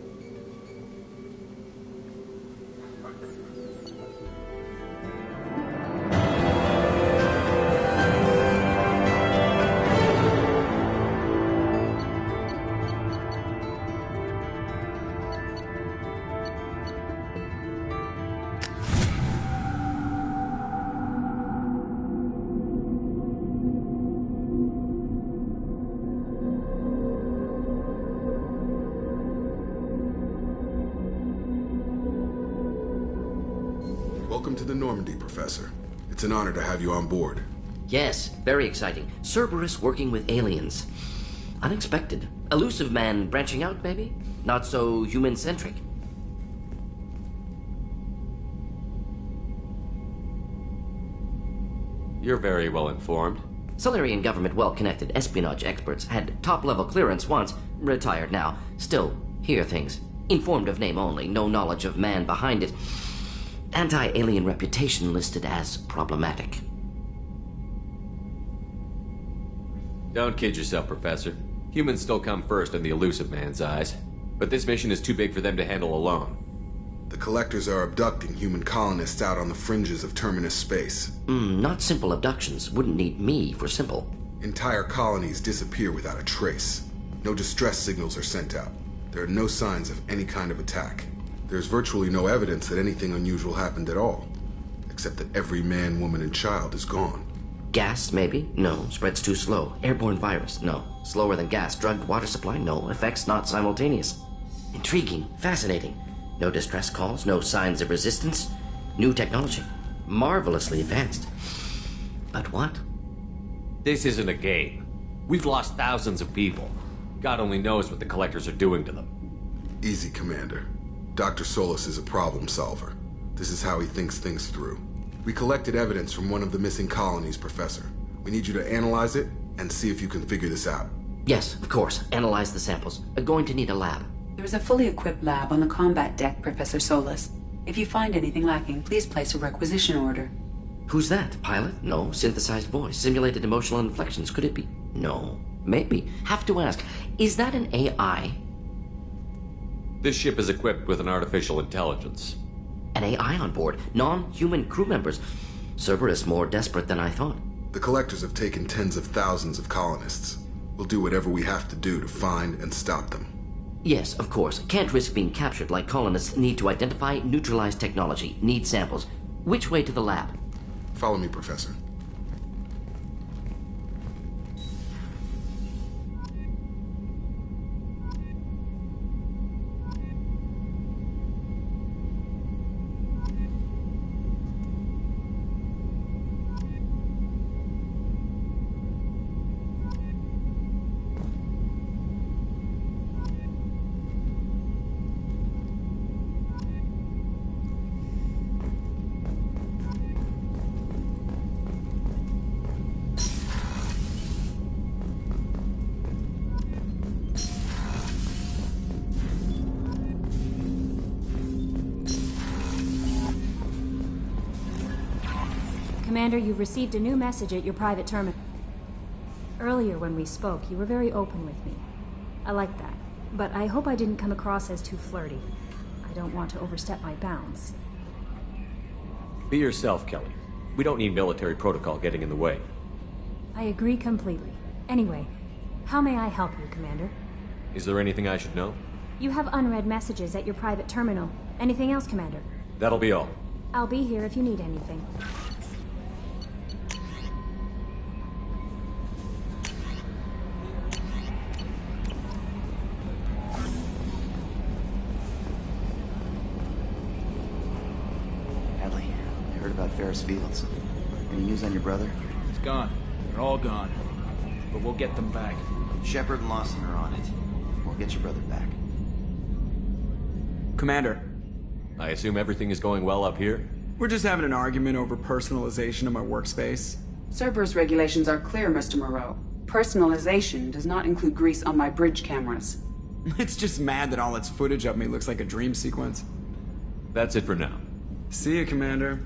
Welcome to the Normandy, Professor. It's an honor to have you on board. Yes, very exciting. Cerberus working with aliens. Unexpected. Elusive man branching out, maybe? Not so human-centric. You're very well informed. Solarian government well-connected espionage experts had top-level clearance once, retired now. Still, hear things. Informed of name only, no knowledge of man behind it. Anti-alien reputation listed as problematic. Don't kid yourself, Professor. Humans still come first in the elusive man's eyes. But this mission is too big for them to handle alone. The Collectors are abducting human colonists out on the fringes of Terminus space. Not simple abductions. Wouldn't need me for simple. Entire colonies disappear without a trace. No distress signals are sent out. There are no signs of any kind of attack. There's virtually no evidence that anything unusual happened at all, except that every man, woman, and child is gone. Gas, maybe? No. Spreads too slow. Airborne virus? No. Slower than gas. Drugged water supply? No. Effects not simultaneous. Intriguing. Fascinating. No distress calls. No signs of resistance. New technology. Marvelously advanced. But what? This isn't a game. We've lost thousands of people. God only knows what the Collectors are doing to them. Easy, Commander. Dr. Solis is a problem solver. This is how he thinks things through. We collected evidence from one of the missing colonies, Professor. We need you to analyze it and see if you can figure this out. Yes, of course. Analyze the samples. Going to need a lab. There's a fully equipped lab on the combat deck, Professor Solis. If you find anything lacking, please place a requisition order. Who's that? Pilot? No. Synthesized voice. Simulated emotional inflections. Could it be? No. Maybe. Have to ask. Is that an AI? This ship is equipped with an artificial intelligence. An AI on board? Non-human crew members? Cerberus more desperate than I thought. The Collectors have taken tens of thousands of colonists. We'll do whatever we have to do to find and stop them. Yes, of course. Can't risk being captured like colonists need to identify, neutralize technology, need samples. Which way to the lab? Follow me, Professor. Commander, you've received a new message at your private terminal. Earlier when we spoke, you were very open with me. I like that, but I hope I didn't come across as too flirty. I don't want to overstep my bounds. Be yourself, Kelly. We don't need military protocol getting in the way. I agree completely. Anyway, how may I help you, Commander? Is there anything I should know? You have unread messages at your private terminal. Anything else, Commander? That'll be all. I'll be here if you need anything. Ferris Fields. Any news on your brother? He's gone. They're all gone. But we'll get them back. Shepard and Lawson are on it. We'll get your brother back. Commander. I assume everything is going well up here? We're just having an argument over personalization of my workspace. Cerberus regulations are clear, Mr. Moreau. Personalization does not include grease on my bridge cameras. It's just mad that all its footage of me looks like a dream sequence. That's it for now. See you, Commander.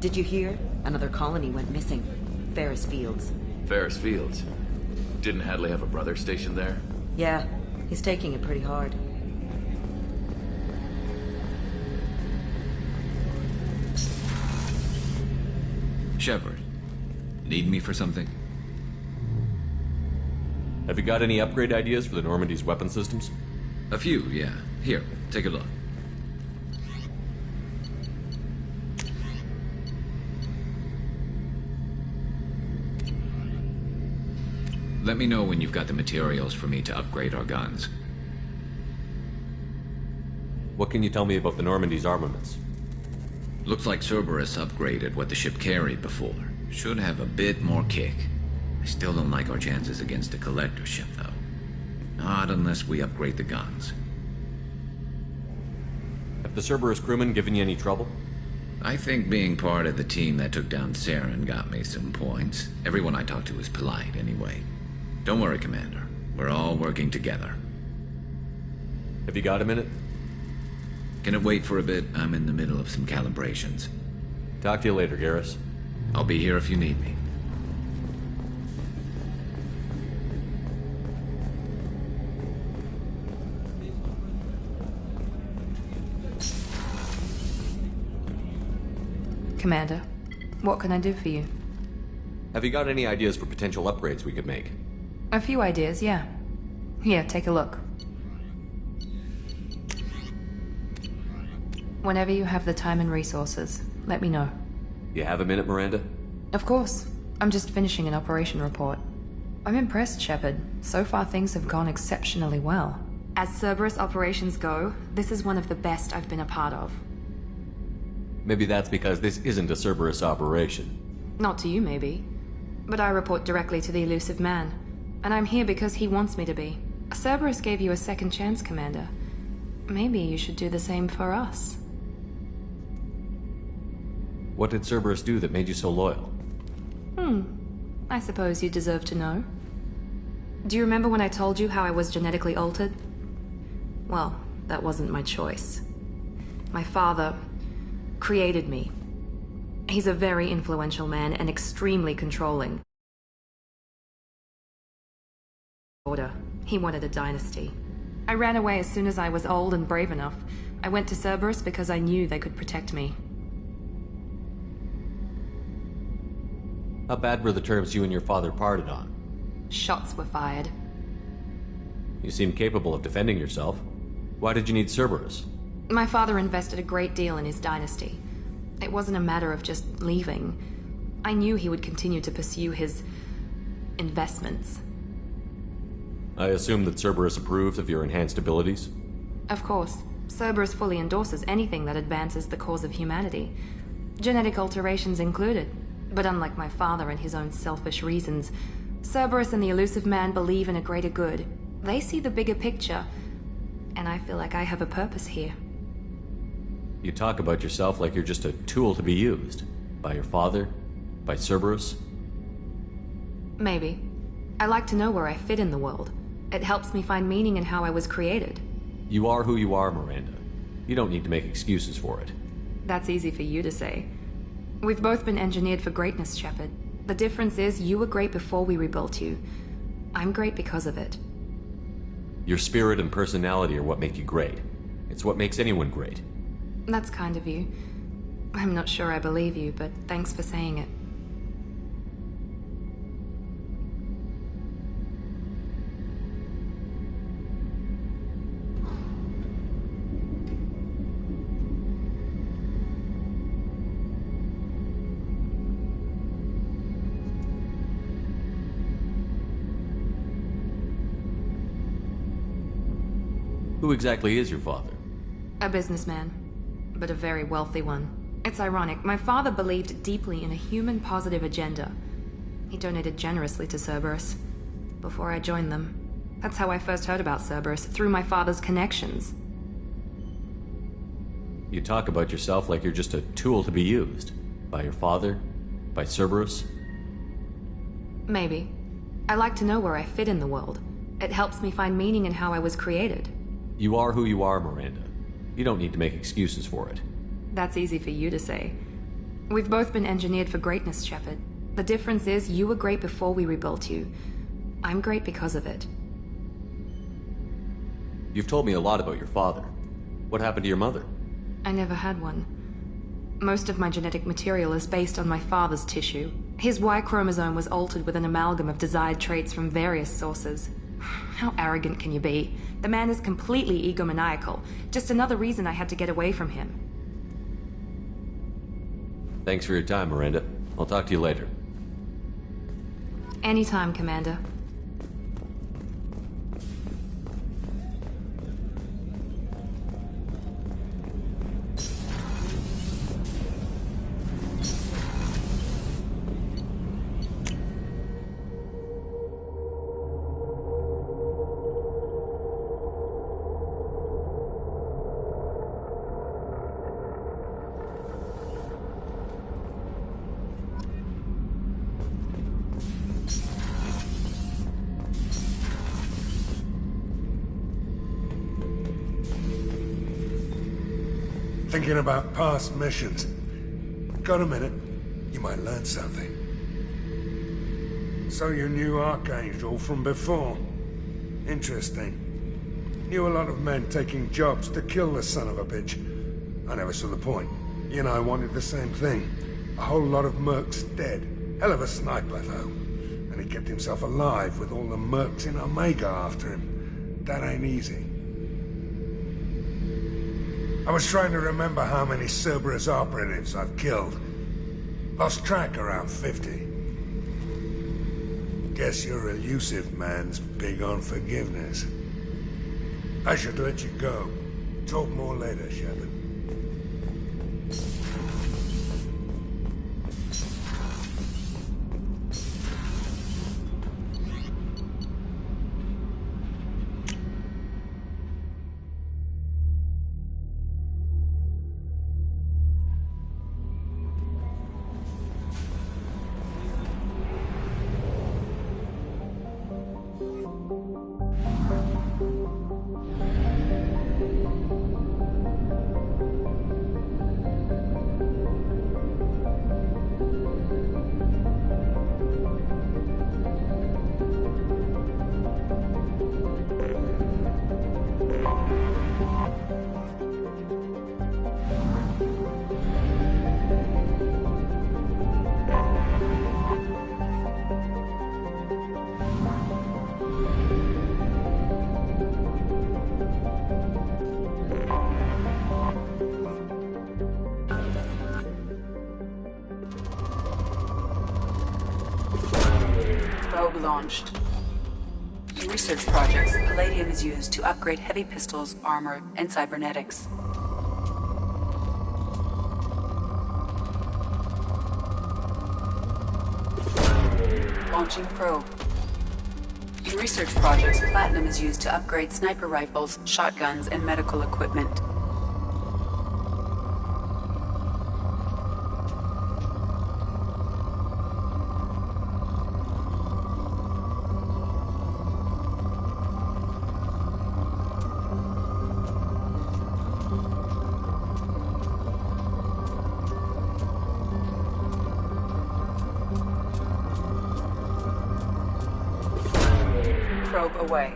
Did you hear? Another colony went missing. Ferris Fields. Ferris Fields? Didn't Hadley have a brother stationed there? Yeah, he's taking it pretty hard. Shepard, need me for something? Have you got any upgrade ideas for the Normandy's weapon systems? A few, yeah. Here, take a look. Let me know when you've got the materials for me to upgrade our guns. What can you tell me about the Normandy's armaments? Looks like Cerberus upgraded what the ship carried before. Should have a bit more kick. I still don't like our chances against a collector ship, though. Not unless we upgrade the guns. Have the Cerberus crewmen given you any trouble? I think being part of the team that took down Saren got me some points. Everyone I talked to was polite, anyway. Don't worry, Commander. We're all working together. Have you got a minute? Can it wait for a bit? I'm in the middle of some calibrations. Talk to you later, Garrus. I'll be here if you need me. Commander, what can I do for you? Have you got any ideas for potential upgrades we could make? A few ideas, yeah. Here, take a look. Whenever you have the time and resources, let me know. You have a minute, Miranda? Of course. I'm just finishing an operation report. I'm impressed, Shepard. So far things have gone exceptionally well. As Cerberus operations go, this is one of the best I've been a part of. Maybe that's because this isn't a Cerberus operation. Not to you, maybe. But I report directly to the Elusive Man. And I'm here because he wants me to be. Cerberus gave you a second chance, Commander. Maybe you should do the same for us. What did Cerberus do that made you so loyal? I suppose you deserve to know. Do you remember when I told you how I was genetically altered? Well, that wasn't my choice. My father created me. He's a very influential man and extremely controlling. Order. He wanted a dynasty. I ran away as soon as I was old and brave enough. I went to Cerberus because I knew they could protect me. How bad were the terms you and your father parted on? Shots were fired. You seem capable of defending yourself. Why did you need Cerberus? My father invested a great deal in his dynasty. It wasn't a matter of just leaving. I knew he would continue to pursue his investments. I assume that Cerberus approved of your enhanced abilities? Of course. Cerberus fully endorses anything that advances the cause of humanity. Genetic alterations included. But unlike my father and his own selfish reasons, Cerberus and the Elusive Man believe in a greater good. They see the bigger picture, and I feel like I have a purpose here. You talk about yourself like you're just a tool to be used. By your father? By Cerberus? Maybe. I like to know where I fit in the world. It helps me find meaning in how I was created. You are who you are, Miranda. You don't need to make excuses for it. That's easy for you to say. We've both been engineered for greatness, Shepard. The difference is you were great before we rebuilt you. I'm great because of it. Your spirit and personality are what make you great. It's what makes anyone great. That's kind of you. I'm not sure I believe you, but thanks for saying it. Who exactly is your father? A businessman, but a very wealthy one. It's ironic, my father believed deeply in a human-positive agenda. He donated generously to Cerberus before I joined them. That's how I first heard about Cerberus, through my father's connections. You talk about yourself like you're just a tool to be used. By your father? By Cerberus? Maybe. I like to know where I fit in the world. It helps me find meaning in how I was created. You are who you are, Miranda. You don't need to make excuses for it. That's easy for you to say. We've both been engineered for greatness, Shepard. The difference is you were great before we rebuilt you. I'm great because of it. You've told me a lot about your father. What happened to your mother? I never had one. Most of my genetic material is based on my father's tissue. His Y chromosome was altered with an amalgam of desired traits from various sources. How arrogant can you be? The man is completely egomaniacal. Just another reason I had to get away from him. Thanks for your time, Miranda. I'll talk to you later. Anytime, Commander. Thinking about past missions. Got a minute? You might learn something. So you knew Archangel from before? Interesting. Knew a lot of men taking jobs to kill the son of a bitch. I never saw the point. You and I wanted the same thing. A whole lot of mercs dead. Hell of a sniper, though. And he kept himself alive with all the mercs in Omega after him. That ain't easy. I was trying to remember how many Cerberus operatives I've killed. Lost track around 50. Guess your elusive man's big on forgiveness. I should let you go. Talk more later, Shepard. Probe launched. In research projects, Palladium is used to upgrade heavy pistols, armor, and cybernetics. Launching probe. In research projects, Platinum is used to upgrade sniper rifles, shotguns, and medical equipment. Probe away.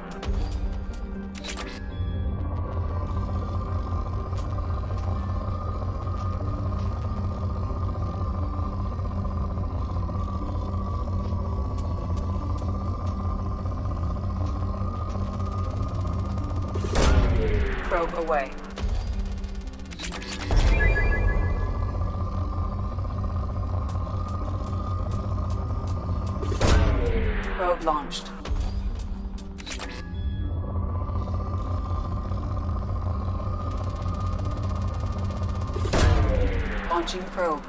Probe away. Probe launched. Launching probe.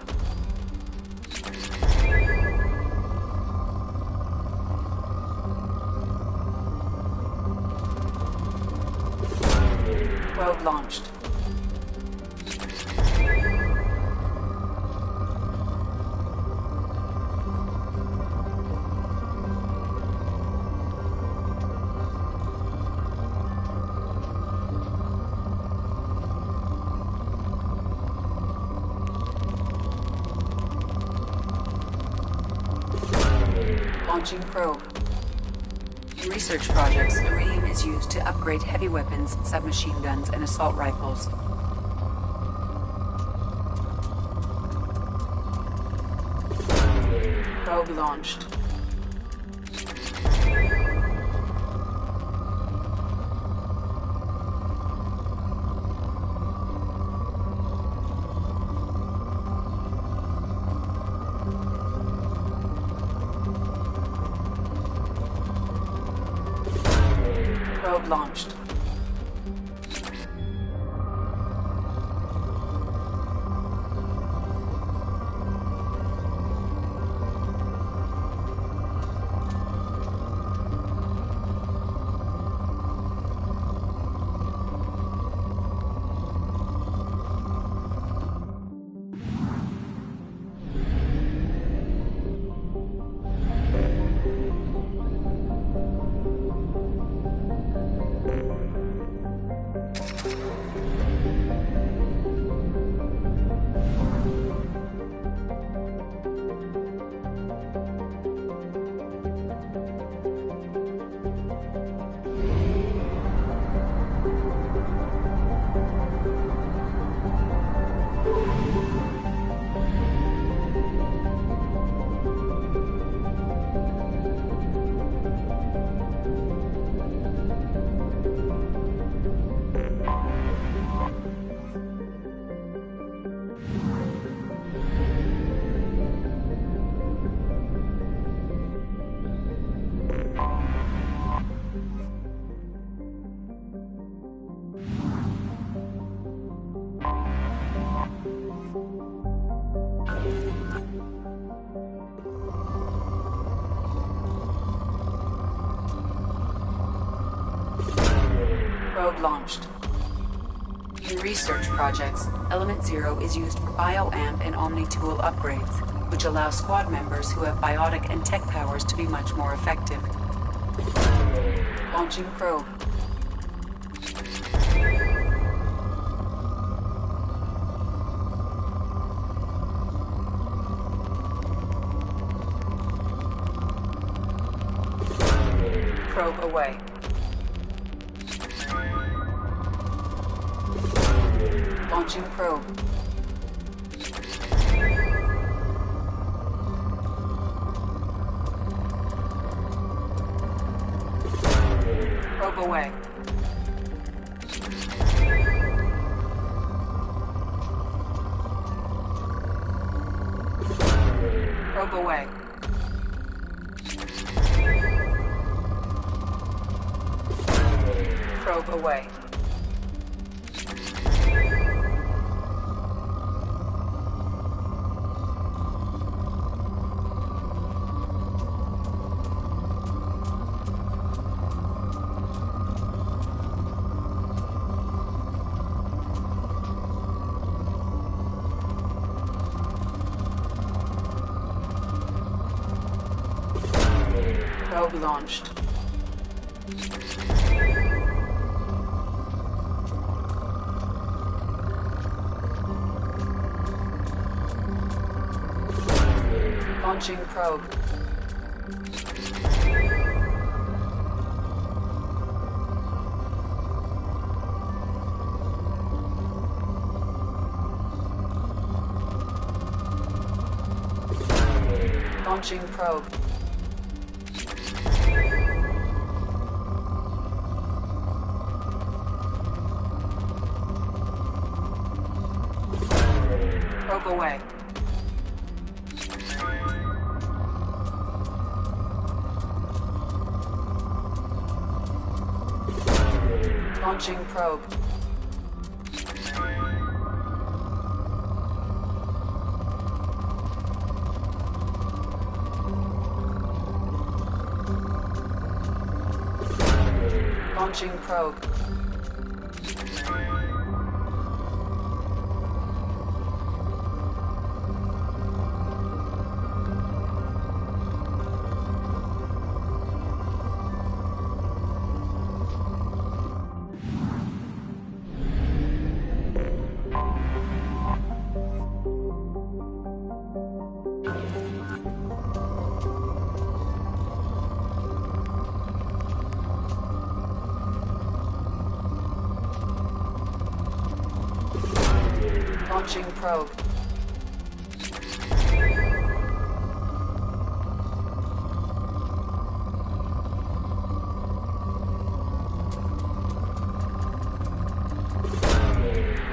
Probe launched. Launching probe. In research projects, iridium is used to upgrade heavy weapons, submachine guns, and assault rifles. Probe launched. Probe launched. Probe launched. In research projects, Element Zero is used for BioAmp and Omni-Tool upgrades, which allow squad members who have biotic and tech powers to be much more effective. Launching probe. Probe away. Launching probe. Probe away. Probe away. Probe away. Probe launched. Launching probe. Launching probe. Probe away. Launching probe. Launching probe. probe.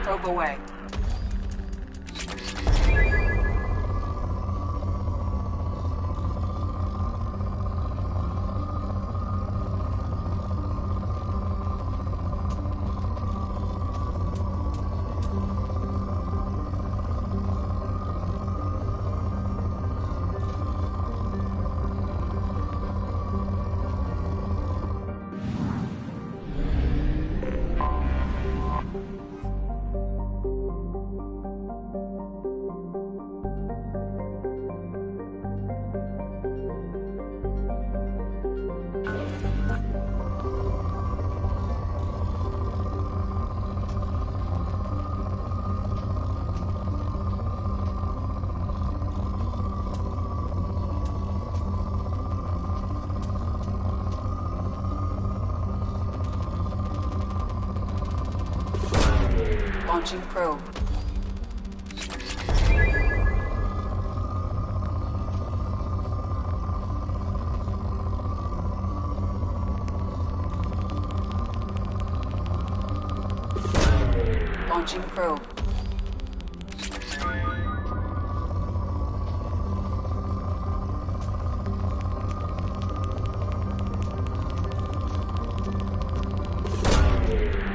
Probe away. Launching probe. Launching probe.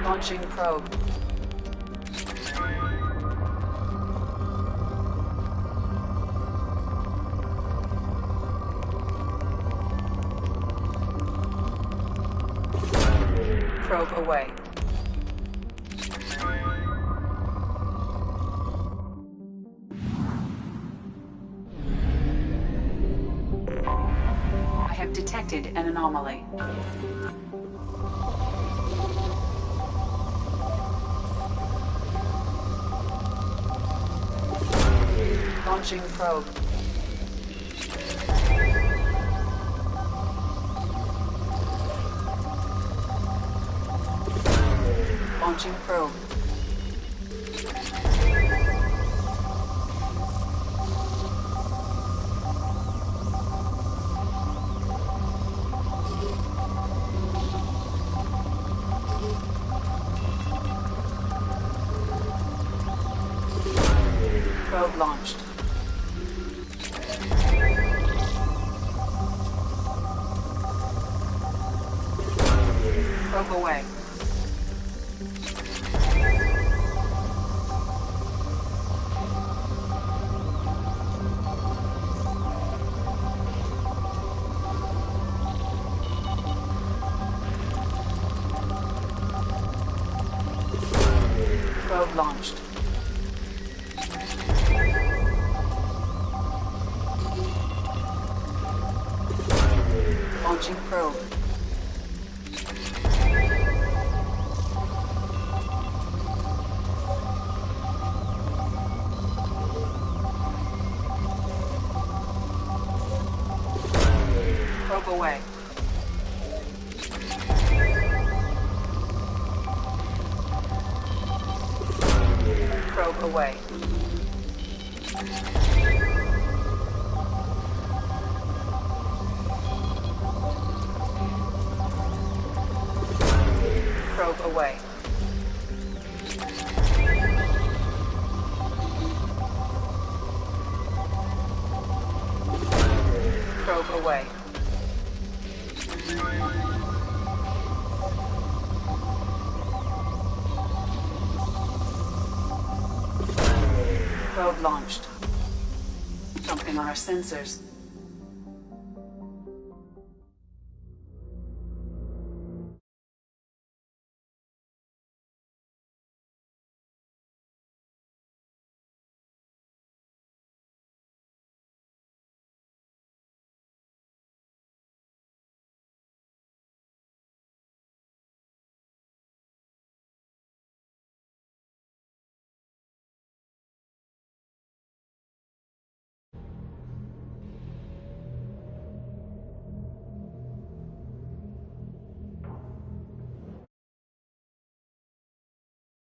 Launching probe. Probe away. I have detected an anomaly. Launching probe. Launching probe. Probe launched. Probe away. Probe launched. Launching probe. Probe away. Probe away. Probe away. Probe away. Probe launched. Something on our sensors.